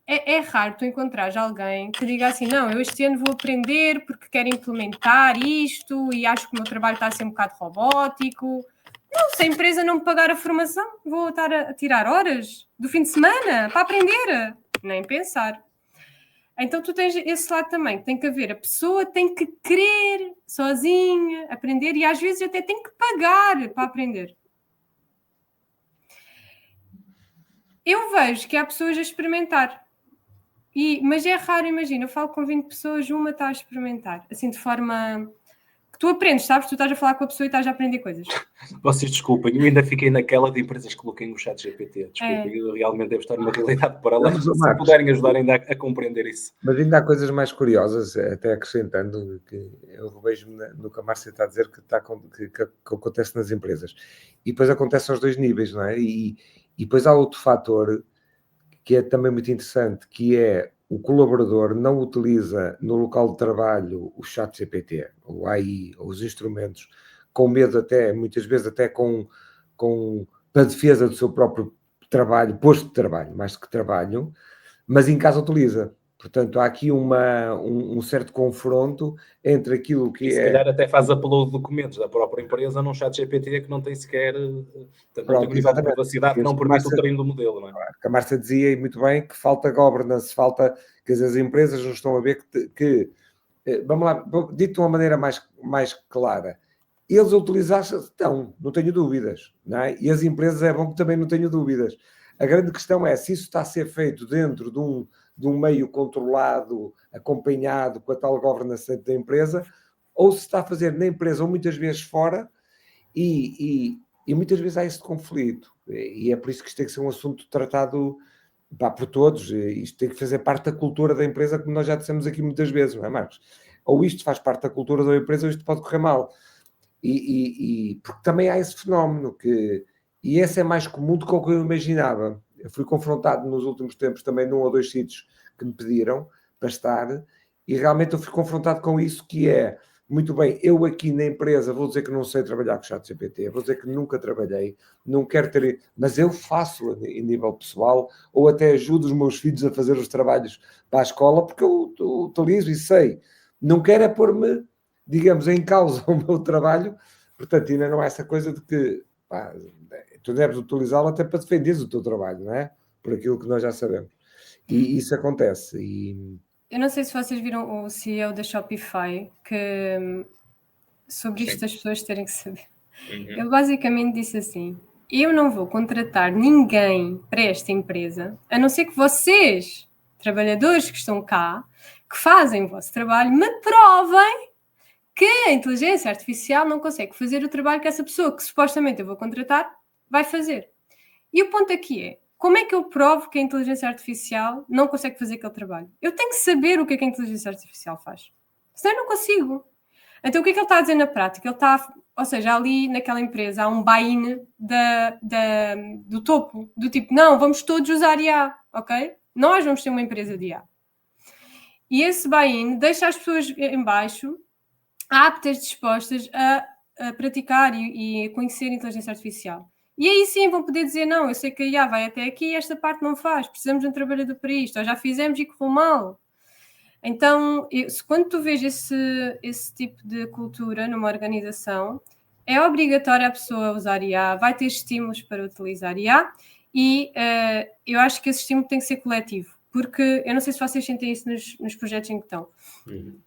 É raro tu encontrares alguém que diga assim, não, eu este ano vou aprender porque quero implementar isto e acho que o meu trabalho está a ser um bocado robótico. Não, se a empresa não me pagar a formação, vou estar a tirar horas do fim de semana para aprender. Nem pensar. Então tu tens esse lado também, tem que haver, a pessoa tem que querer sozinha aprender e às vezes até tem que pagar para aprender. Eu vejo que há pessoas a experimentar. Mas é raro, imagina, eu falo com 20 pessoas, uma está a experimentar, assim de forma que tu aprendes, sabes? Tu estás a falar com a pessoa e estás a aprender coisas. Vocês desculpem, eu ainda fiquei naquela de empresas que coloquem o ChatGPT. Desculpem, eu realmente devo estar numa realidade paralela. Se puderem ajudar ainda a compreender isso. Mas ainda há coisas mais curiosas, até acrescentando, que eu revejo-me no que a Márcia está a dizer, que acontece nas empresas. E depois acontece aos dois níveis, não é? E depois há outro fator que é também muito interessante, que é o colaborador não utiliza no local de trabalho o ChatGPT, o AI, ou os instrumentos, com medo até, muitas vezes até para defesa do seu próprio trabalho, posto de trabalho, mais do que trabalho, mas em casa utiliza. Portanto, há aqui um certo confronto entre aquilo que se calhar até faz upload de documentos da própria empresa num chat GPT que não tem sequer... Portanto, não tem um nível de privacidade que não permite o treino do modelo, não é? A Márcia dizia, e muito bem, que falta governance, quer dizer, as empresas não estão a ver que vamos lá, dito de uma maneira mais clara, eles a utilizar-se estão, não tenho dúvidas, não é? E as empresas é bom que também não tenho dúvidas. A grande questão é se isso está a ser feito dentro de um meio controlado, acompanhado com a tal governança da empresa, ou se está a fazer na empresa ou muitas vezes fora, e muitas vezes há esse conflito. E é por isso que isto tem que ser um assunto tratado por todos. Isto tem que fazer parte da cultura da empresa, como nós já dissemos aqui muitas vezes, não é, Marcos? Ou isto faz parte da cultura da empresa ou isto pode correr mal. Porque também há esse fenómeno e esse é mais comum do que o que eu imaginava. Eu fui confrontado nos últimos tempos também num ou dois sítios que me pediram para estar, e realmente eu fui confrontado com isso, que é, muito bem, eu aqui na empresa vou dizer que não sei trabalhar com ChatGPT, vou dizer que nunca trabalhei, não quero ter, mas eu faço em nível pessoal, ou até ajudo os meus filhos a fazer os trabalhos para a escola, porque eu utilizo e sei. Não quero é pôr-me, digamos, em causa o meu trabalho, portanto, ainda não há essa coisa de que tu deves utilizá-lo até para defenderes o teu trabalho, não é? Por aquilo que nós já sabemos. E isso acontece. Eu não sei se vocês viram o CEO da Shopify, que sobre isto Sim. as pessoas terem que saber. Uhum. Ele basicamente disse assim: eu não vou contratar ninguém para esta empresa, a não ser que vocês, trabalhadores que estão cá, que fazem o vosso trabalho, me provem que a inteligência artificial não consegue fazer o trabalho que essa pessoa que supostamente eu vou contratar vai fazer. E o ponto aqui é, como é que eu provo que a inteligência artificial não consegue fazer aquele trabalho? Eu tenho que saber o que é que a inteligência artificial faz. Senão eu não consigo. Então o que é que ele está a dizer na prática? Ele está, ou seja, ali naquela empresa há um buy-in do topo, do tipo, não, vamos todos usar IA, ok? Nós vamos ter uma empresa de IA. E esse buy-in deixa as pessoas em baixo aptas, dispostas a praticar e a conhecer a inteligência artificial. E aí sim vão poder dizer, não, eu sei que a IA vai até aqui e esta parte não faz, precisamos de um trabalhador para isto, ou já fizemos e correu mal. Então, quando tu vês esse tipo de cultura numa organização, é obrigatório a pessoa usar IA, vai ter estímulos para utilizar IA, e eu acho que esse estímulo tem que ser coletivo, porque eu não sei se vocês sentem isso nos projetos em que estão.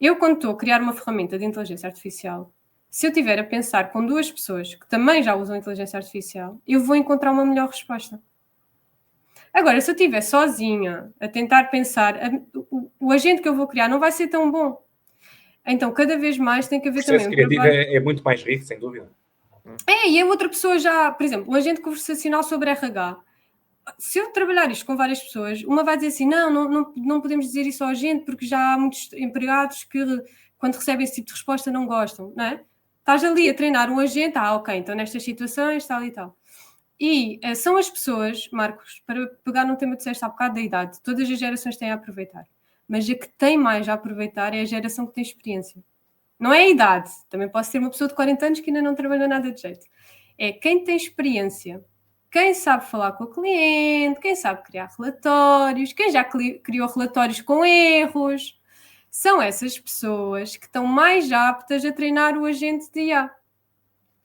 Eu, quando estou a criar uma ferramenta de inteligência artificial, se eu estiver a pensar com duas pessoas que também já usam inteligência artificial, eu vou encontrar uma melhor resposta. Agora, se eu estiver sozinha a tentar pensar, o agente que eu vou criar não vai ser tão bom. Então, cada vez mais tem que haver também O processo um criativo trabalho... é muito mais rico, sem dúvida. E a outra pessoa já, por exemplo, um agente conversacional sobre RH. Se eu trabalhar isto com várias pessoas, uma vai dizer assim, não podemos dizer isso ao agente porque já há muitos empregados que quando recebem esse tipo de resposta não gostam, não é? Estás ali a treinar um agente, ok, então nestas situações, tal e tal. E são as pessoas, Marcos, para pegar num tema que disseste há bocado da idade, todas as gerações têm a aproveitar, mas a que tem mais a aproveitar é a geração que tem experiência. Não é a idade, também posso ser uma pessoa de 40 anos que ainda não trabalhou nada de jeito. É quem tem experiência, quem sabe falar com o cliente, quem sabe criar relatórios, quem já criou relatórios com erros. São essas pessoas que estão mais aptas a treinar o agente de IA.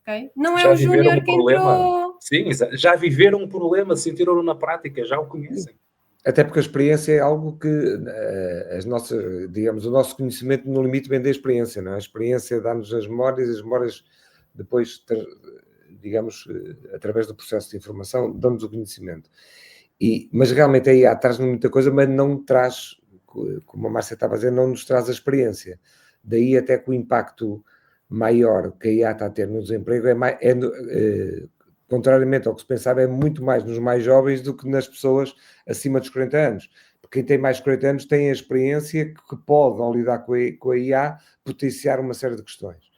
Okay? Não é Já o viveram júnior um que problema? entrou... Sim, já viveram um problema, sentiram-no na prática, já o conhecem. Até porque a experiência é algo que digamos, o nosso conhecimento no limite vem da experiência, não é? A experiência dá-nos as memórias depois, digamos, através do processo de informação, dão-nos o conhecimento. Mas realmente aí traz-nos muita coisa, mas não traz, como a Márcia estava a dizer, não nos traz a experiência. Daí até que o impacto maior que a IA está a ter no desemprego contrariamente ao que se pensava, é muito mais nos mais jovens do que nas pessoas acima dos 40 anos. Porque quem tem mais de 40 anos tem a experiência que pode, ao lidar com a IA, potenciar uma série de questões.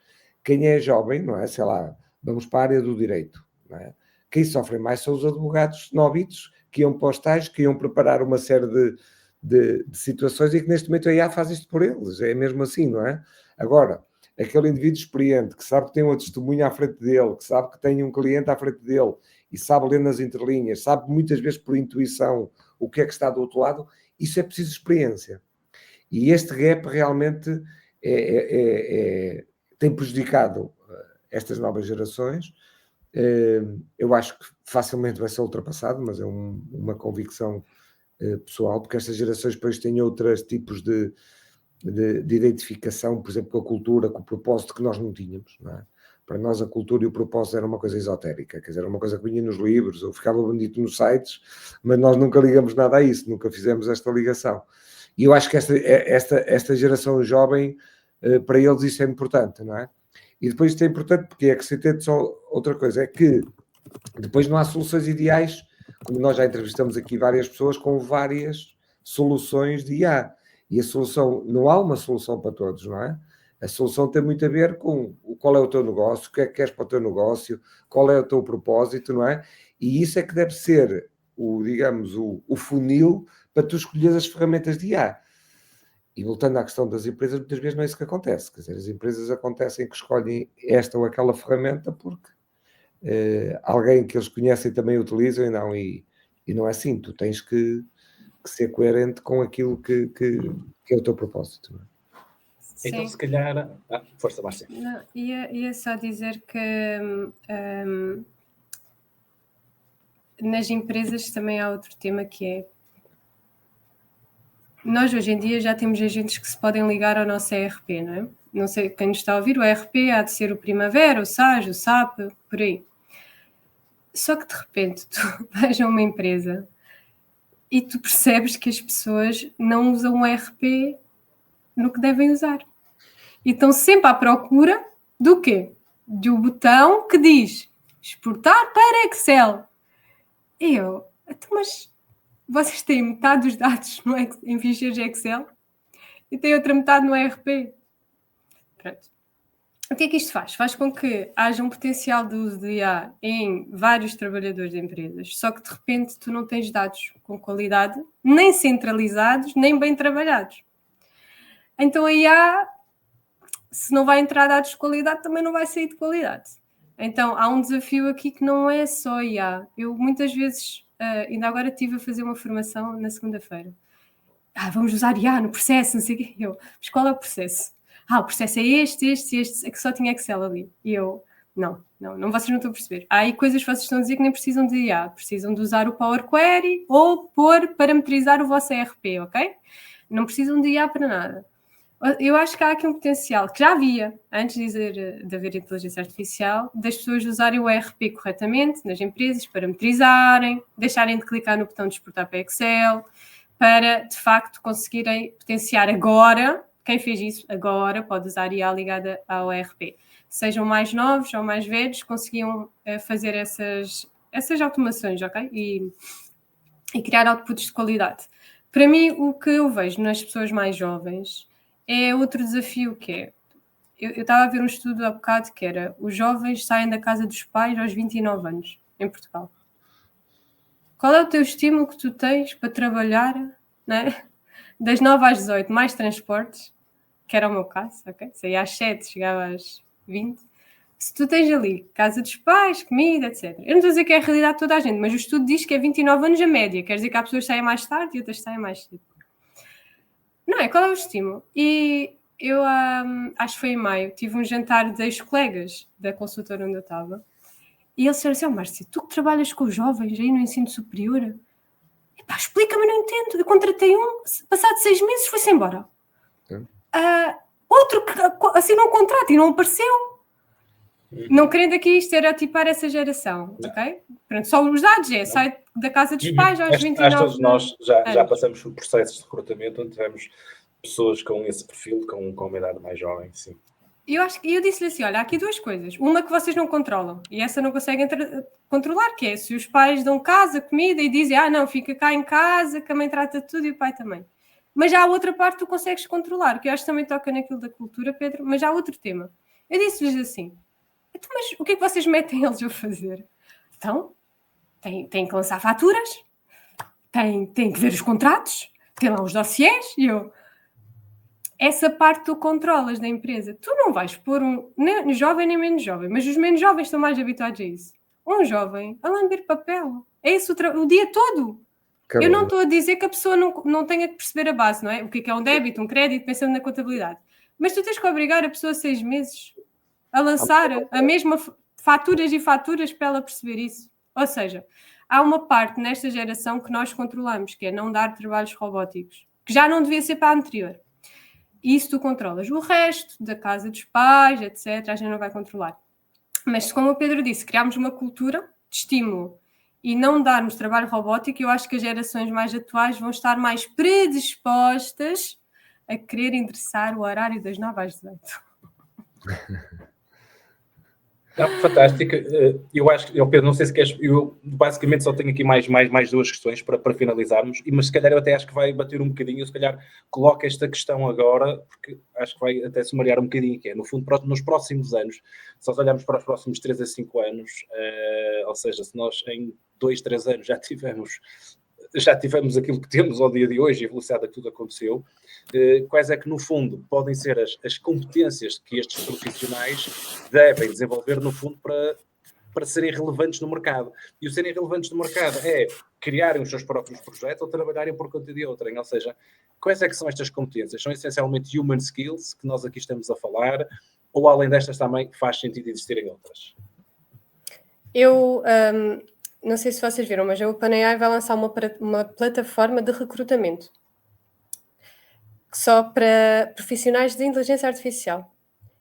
Quem é jovem, não é? Sei lá, vamos para a área do direito, não é? Quem sofre mais são os advogados novitos que iam para os estágios, que iam preparar uma série de situações e que neste momento a IA faz isto por eles. É mesmo assim, não é? Agora, aquele indivíduo experiente, que sabe que tem uma testemunha à frente dele, que sabe que tem um cliente à frente dele e sabe ler nas entrelinhas, sabe muitas vezes por intuição o que é que está do outro lado, isso é preciso experiência. E este gap realmente tem prejudicado estas novas gerações. Eu acho que facilmente vai ser ultrapassado, mas é uma convicção pessoal, porque estas gerações depois têm outros tipos de identificação, por exemplo, com a cultura, com o propósito que nós não tínhamos, não é? Para nós a cultura e o propósito era uma coisa esotérica, quer dizer, era uma coisa que vinha nos livros, ou ficava bonito nos sites, mas nós nunca ligamos nada a isso, nunca fizemos esta ligação. E eu acho que esta geração jovem, para eles isso é importante, não é? E depois isto é importante porque acrescentei só outra coisa, é que depois não há soluções ideais, como nós já entrevistamos aqui várias pessoas com várias soluções de IA. E a solução, não há uma solução para todos, não é? A solução tem muito a ver com qual é o teu negócio, o que é que queres para o teu negócio, qual é o teu propósito, não é? E isso é que deve ser, digamos, o funil para tu escolheres as ferramentas de IA. E voltando à questão das empresas, muitas vezes não é isso que acontece. Quer dizer, as empresas acontecem que escolhem esta ou aquela ferramenta porque alguém que eles conhecem também utilizam e não é assim. Tu tens que ser coerente com aquilo que é o teu propósito, não é? Então, se calhar... força, Márcia. Ia só dizer que nas empresas também há outro tema que é nós hoje em dia já temos agentes que se podem ligar ao nosso ERP, não é? Não sei quem nos está a ouvir, o ERP há de ser o Primavera, o SAS, o SAP, por aí. Só que de repente tu vais a uma empresa e tu percebes que as pessoas não usam o ERP no que devem usar. E estão sempre à procura do quê? Do botão que diz exportar para Excel. E eu, mas vocês têm metade dos dados em ficheiros Excel e têm outra metade no ERP. Pronto. O que é que isto faz? Faz com que haja um potencial de uso de IA em vários trabalhadores de empresas, só que de repente tu não tens dados com qualidade, nem centralizados, nem bem trabalhados. Então a IA, se não vai entrar dados de qualidade, também não vai sair de qualidade. Então há um desafio aqui que não é só IA. Eu muitas vezes, ainda agora estive a fazer uma formação na segunda-feira. Vamos usar IA no processo, não sei o quê. Mas qual é o processo? O processo é este, é que só tinha Excel ali. E eu, não, vocês não estão a perceber. Há aí coisas que vocês estão a dizer que nem precisam de IA. Precisam de usar o Power Query ou parametrizar o vosso ERP, ok? Não precisam de IA para nada. Eu acho que há aqui um potencial que já havia, antes de haver inteligência artificial, das pessoas usarem o ERP corretamente nas empresas, parametrizarem, deixarem de clicar no botão de exportar para Excel, para, de facto, conseguirem potenciar agora. Quem fez isso agora pode usar IA ligada ao ERP. Sejam mais novos ou mais velhos, conseguiam fazer essas automações, ok? E criar outputs de qualidade. Para mim, o que eu vejo nas pessoas mais jovens é outro desafio que é... Eu estava a ver um estudo há bocado que era os jovens saem da casa dos pais aos 29 anos, em Portugal. Qual é o teu estímulo que tu tens para trabalhar, né? Das 9 às 18, mais transportes, que era o meu caso, ok? Saía às 7, chegava às 20. Se tu tens ali casa dos pais, comida, etc. Eu não estou a dizer que é a realidade de toda a gente, mas o estudo diz que é 29 anos a média. Quer dizer que há pessoas que saem mais tarde e outras que saem mais cedo. Não é? Qual é o estímulo? E eu, acho que foi em maio, tive um jantar de ex-colegas da consultora onde eu estava. E eles disseram assim, Márcia, tu que trabalhas com os jovens aí no ensino superior, explica-me, não entendo. Eu contratei passado 6 meses foi-se embora. Outro que assinou um contrato e não apareceu. Não querendo aqui estereotipar essa geração, ok? Pronto, só os dados sai da casa dos pais aos 29 todos nós já passamos por processos de recrutamento onde tivemos pessoas com esse perfil, com uma idade mais jovem, sim. Eu disse-lhe assim, olha, há aqui 2 coisas. Uma que vocês não controlam, e essa não conseguem controlar, que é se os pais dão casa, comida, e dizem, não, fica cá em casa, que a mãe trata de tudo e o pai também. Mas já há outra parte que tu consegues controlar, que eu acho que também toca naquilo da cultura, Pedro, mas já há outro tema. Eu disse-lhes assim, mas o que é que vocês metem eles a fazer? Então, tem que lançar faturas, tem que ver os contratos, tem lá os dossiês, e eu... Essa parte tu controlas da empresa. Tu não vais pôr nem jovem nem menos jovem, mas os menos jovens estão mais habituados a isso. Um jovem a lamber papel. É isso o dia todo. Caramba. Eu não estou a dizer que a pessoa não tenha que perceber a base, não é? O que é um débito, um crédito, pensando na contabilidade. Mas tu tens que obrigar a pessoa 6 meses a lançar a mesma faturas e faturas para ela perceber isso. Ou seja, há uma parte nesta geração que nós controlamos, que é não dar trabalhos robóticos, que já não devia ser para a anterior. Isso tu controlas. O resto da casa dos pais, etc., a gente não vai controlar. Mas, como o Pedro disse, criarmos uma cultura de estímulo e não darmos trabalho robótico, eu acho que as gerações mais atuais vão estar mais predispostas a querer endereçar o horário das 9 às 18. Fantástico. Eu acho que, Pedro, não sei se queres, eu basicamente só tenho aqui mais duas questões para finalizarmos, mas se calhar eu até acho que vai bater um bocadinho, eu se calhar coloco esta questão agora, porque acho que vai até sumariar um bocadinho, que é, no fundo, nos próximos anos, se nós olharmos para os próximos 3 a 5 anos, ou seja, se nós em 2, 3 anos já tivemos aquilo que temos ao dia de hoje e a velocidade que tudo aconteceu, quais é que, no fundo, podem ser as competências que estes profissionais devem desenvolver, no fundo, para serem relevantes no mercado. E o serem relevantes no mercado é criarem os seus próprios projetos ou trabalharem por conta de outrem. Ou seja, quais é que são estas competências? São essencialmente human skills, que nós aqui estamos a falar, ou além destas também faz sentido existirem outras? Não sei se vocês viram, mas a OpenAI vai lançar uma plataforma de recrutamento só para profissionais de inteligência artificial.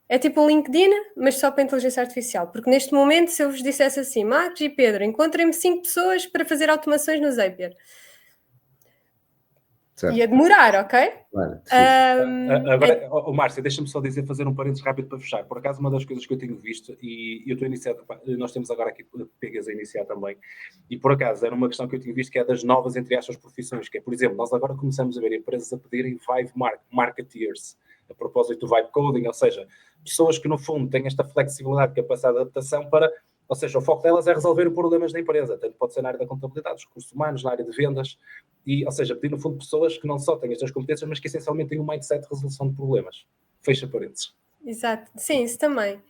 É tipo um LinkedIn, mas só para inteligência artificial. Porque neste momento, se eu vos dissesse assim, Marcos e Pedro, encontrem-me 5 pessoas para fazer automações no Zapier. Certo. Ia demorar, ok? Claro, agora, Márcia, deixa-me só fazer um parênteses rápido para fechar. Por acaso, uma das coisas que eu tenho visto, e eu estou iniciado, nós temos agora aqui Pegas a iniciar também, e por acaso era uma questão que eu tinha visto, que é das novas, entre aspas, profissões, que é, por exemplo, nós agora começamos a ver empresas a pedirem Vibe Marketeers, a propósito do Vibe Coding, ou seja, pessoas que no fundo têm esta flexibilidade, capacidade de adaptação para, ou seja, o foco delas é resolver os problemas da empresa, tanto pode ser na área da contabilidade, dos recursos humanos, na área de vendas, e, ou seja, pedir no fundo pessoas que não só têm estas competências, mas que essencialmente têm um mindset de resolução de problemas. Fecha parênteses. Exato, sim, isso também.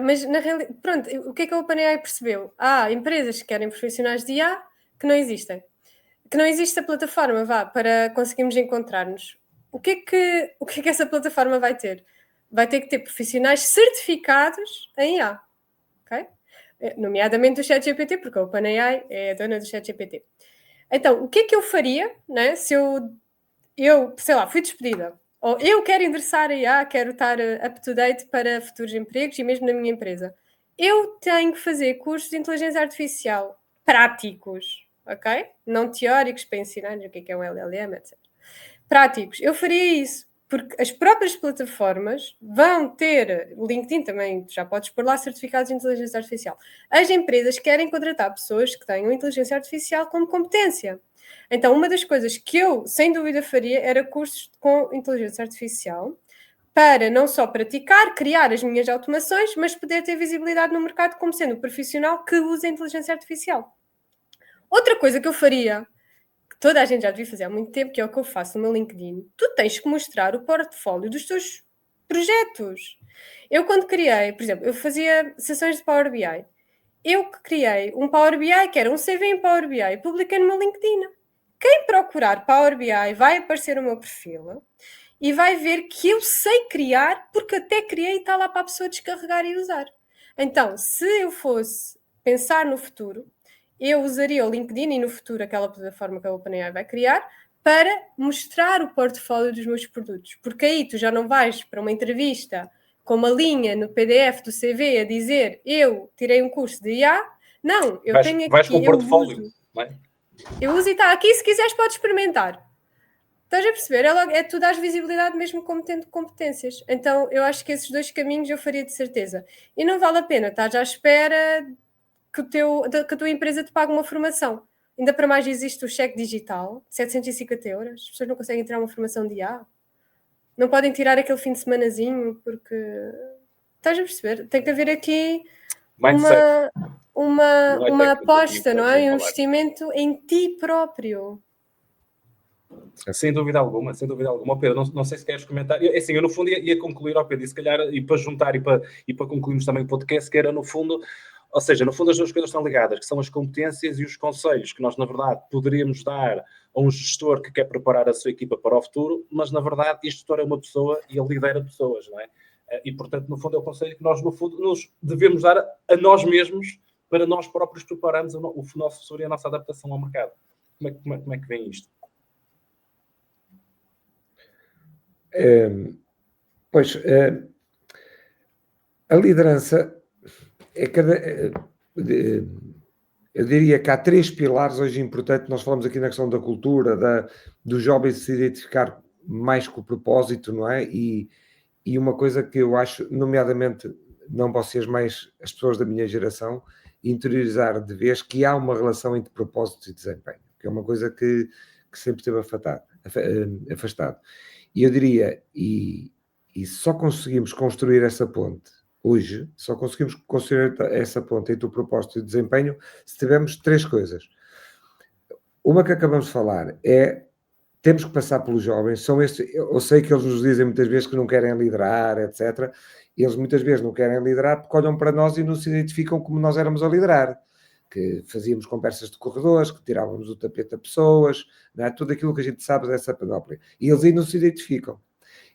Mas na realidade, pronto, o que é que a OpenAI percebeu? Há empresas que querem profissionais de IA que não existem. Que não existe a plataforma, para conseguirmos encontrar-nos. O que é que essa plataforma vai ter? Vai ter que ter profissionais certificados em IA, ok? Nomeadamente o ChatGPT, porque a OpenAI é a dona do ChatGPT. Então, o que é que eu faria, né, se eu, sei lá, fui despedida, ou eu quero endereçar a IA, quero estar up-to-date para futuros empregos e mesmo na minha empresa. Eu tenho que fazer cursos de inteligência artificial práticos, ok? Não teóricos para ensinar o que é um LLM, etc. Práticos. Eu faria isso, porque as próprias plataformas vão ter, o LinkedIn também, já podes pôr lá certificados de inteligência artificial. As empresas querem contratar pessoas que tenham inteligência artificial como competência. Então, uma das coisas que eu, sem dúvida, faria era cursos com inteligência artificial para não só praticar, criar as minhas automações, mas poder ter visibilidade no mercado como sendo um profissional que usa inteligência artificial. Outra coisa que eu faria, que toda a gente já devia fazer há muito tempo, que é o que eu faço no meu LinkedIn, tu tens que mostrar o portfólio dos teus projetos. Eu quando criei, por exemplo, eu fazia sessões de Power BI. Eu que criei um Power BI, que era um CV em Power BI, e publiquei no meu LinkedIn. Quem procurar Power BI vai aparecer o meu perfil e vai ver que eu sei criar, porque até criei e está lá para a pessoa descarregar e usar. Então, se eu fosse pensar no futuro, eu usaria o LinkedIn e no futuro aquela plataforma que a OpenAI vai criar para mostrar o portfólio dos meus produtos. Porque aí tu já não vais para uma entrevista com uma linha no PDF do CV a dizer eu tirei um curso de IA. Não, eu tenho aqui... Vais com o portfólio, não é? Eu uso e está aqui, se quiseres podes experimentar. Estás a perceber? É tu dás visibilidade mesmo como tendo competências. Então eu acho que esses dois caminhos eu faria de certeza. E não vale a pena estar à espera que a tua empresa te pague uma formação. Ainda para mais existe o cheque digital, 750 €. As pessoas não conseguem tirar uma formação de IA. Não podem tirar aquele fim de semanazinho porque... Estás a perceber? Tem que haver aqui uma aposta, não é? Um investimento em ti próprio. Sem dúvida alguma, sem dúvida alguma. Pedro, não sei se queres comentar. Assim, eu no fundo ia concluir, Pedro, e se calhar, e para juntar e para concluirmos também o podcast, que era no fundo, ou seja, no fundo as duas coisas estão ligadas, que são as competências e os conselhos que nós, na verdade, poderíamos dar a um gestor que quer preparar a sua equipa para o futuro, mas, na verdade, este gestor é uma pessoa e ele lidera pessoas, não é? E, portanto, no fundo, é o conselho que nós, no fundo, nos devemos dar a nós mesmos para nós próprios prepararmos o nosso futuro e a nossa adaptação ao mercado. Como é que vem isto? Pois, a liderança eu diria que há 3 pilares hoje importantes. Nós falamos aqui na questão da cultura, dos jovens se identificar mais com o propósito, não é? E uma coisa que eu acho, nomeadamente, não vocês, mais as pessoas da minha geração, interiorizar de vez que há uma relação entre propósito e desempenho, que é uma coisa que sempre esteve afastado. E eu diria, e só conseguimos construir essa ponte hoje, só conseguimos construir essa ponte entre o propósito e o desempenho se tivermos 3 coisas. Uma que acabamos de falar é, temos que passar pelos jovens, eu sei que eles nos dizem muitas vezes que não querem liderar, etc. Eles muitas vezes não querem liderar porque olham para nós e não se identificam como nós éramos a liderar, que fazíamos conversas de corredores, que tirávamos o tapete a pessoas, não é? Tudo aquilo que a gente sabe dessa panóplia. E eles aí não se identificam.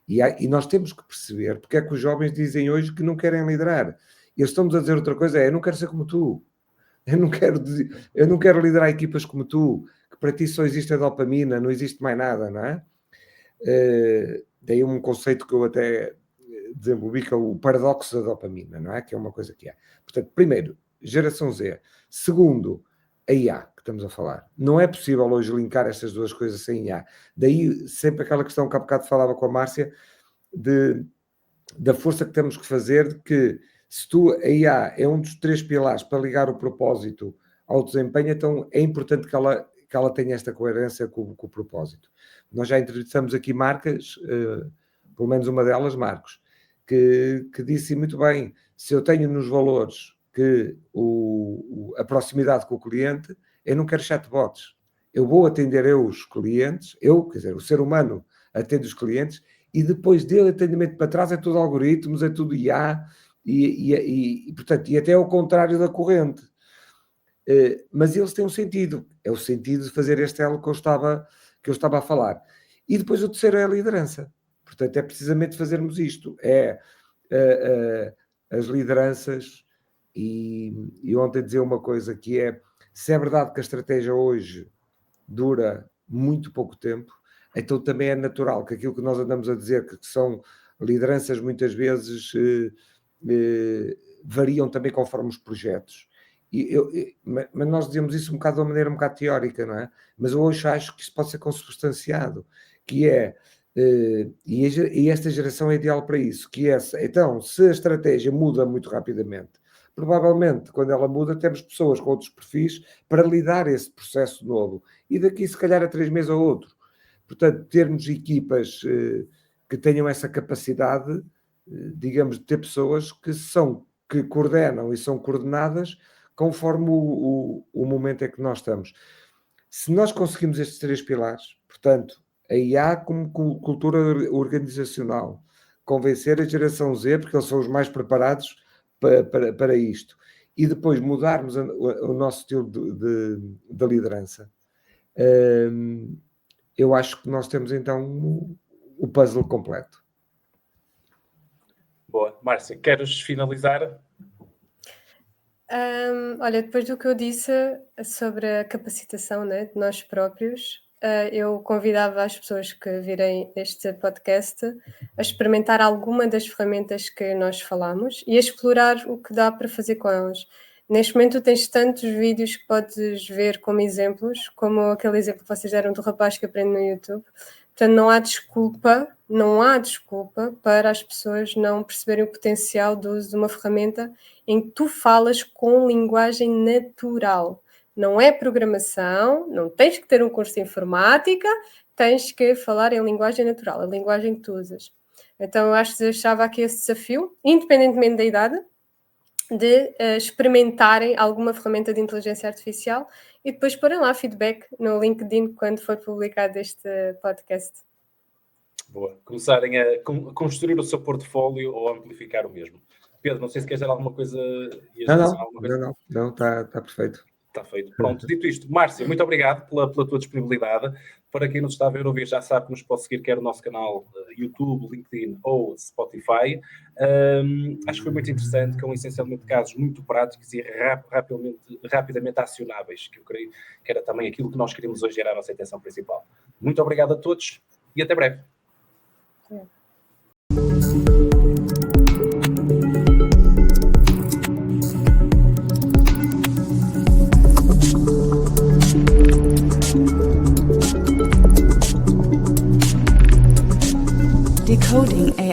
E nós temos que perceber porque é que os jovens dizem hoje que não querem liderar. Eles estão-nos a dizer outra coisa, eu não quero ser como tu. Eu não quero liderar equipas como tu, que para ti só existe a dopamina, não existe mais nada, não é? Daí um conceito que eu até desenvolvi, que é o paradoxo da dopamina, não é? Que é uma coisa que é. Portanto, primeiro, geração Z. Segundo, a IA, que estamos a falar. Não é possível hoje linkar estas duas coisas sem IA. Daí sempre aquela questão que há bocado falava com a Márcia, da força que temos que fazer, de que se a IA é um dos 3 pilares para ligar o propósito ao desempenho, então é importante que ela tenha esta coerência com o propósito. Nós já entrevistamos aqui marcas, pelo menos uma delas, Marcos, que disse muito bem, se eu tenho nos valores que a proximidade com o cliente, eu não quero chatbots. Eu vou atender os clientes, quer dizer, o ser humano atende os clientes, e depois dele atendimento para trás é tudo algoritmos, é tudo IA, portanto, e até ao contrário da corrente. Mas eles têm um sentido, é o sentido de fazer este elo que eu estava a falar. E depois o terceiro é a liderança. Portanto, é precisamente fazermos isto, as lideranças, e ontem dizer uma coisa que é, se é verdade que a estratégia hoje dura muito pouco tempo, então também é natural que aquilo que nós andamos a dizer, que são lideranças muitas vezes variam também conforme os projetos. Mas nós dizemos isso um bocado de uma maneira um bocado teórica, não é? Mas eu hoje acho que isso pode ser consubstanciado, que é, e esta geração é ideal para isso, que é, então, se a estratégia muda muito rapidamente, provavelmente, quando ela muda, temos pessoas com outros perfis para lidar esse processo novo. E daqui, se calhar, a 3 meses ou outro. Portanto, termos equipas que tenham essa capacidade, digamos, de ter pessoas que coordenam e são coordenadas conforme o momento em que nós estamos. Se nós conseguimos estes 3 pilares, portanto, a IA como cultura organizacional, convencer a geração Z, porque eles são os mais preparados para isto, e depois mudarmos o nosso estilo de liderança, eu acho que nós temos então o puzzle completo. Boa. Márcia, queres finalizar? Olha, depois do que eu disse sobre a capacitação, né, de nós próprios, eu convidava as pessoas que virem este podcast a experimentar alguma das ferramentas que nós falamos e a explorar o que dá para fazer com elas. Neste momento tens tantos vídeos que podes ver como exemplos, como aquele exemplo que vocês deram do rapaz que aprende no YouTube. Portanto, não há desculpa para as pessoas não perceberem o potencial do uso de uma ferramenta em que tu falas com linguagem natural. Não é programação, não tens que ter um curso de informática, tens que falar em linguagem natural, a linguagem que tu usas. Então, eu acho que deixava aqui esse desafio, independentemente da idade, de experimentarem alguma ferramenta de inteligência artificial e depois porem lá feedback no LinkedIn quando for publicado este podcast. Boa. Começarem a construir o seu portfólio ou amplificar o mesmo. Pedro, não sei se queres dizer alguma coisa. Não, está perfeito. Está feito. Pronto, dito isto, Márcia, muito obrigado pela tua disponibilidade. Para quem nos está a ver ou ouvir, já sabe que nos pode seguir quer no nosso canal YouTube, LinkedIn ou Spotify. Acho que foi muito interessante, com essencialmente casos muito práticos e rapidamente acionáveis, que eu creio que era também aquilo que nós queríamos hoje, era a nossa intenção principal. Muito obrigado a todos e até breve. Decoding AI.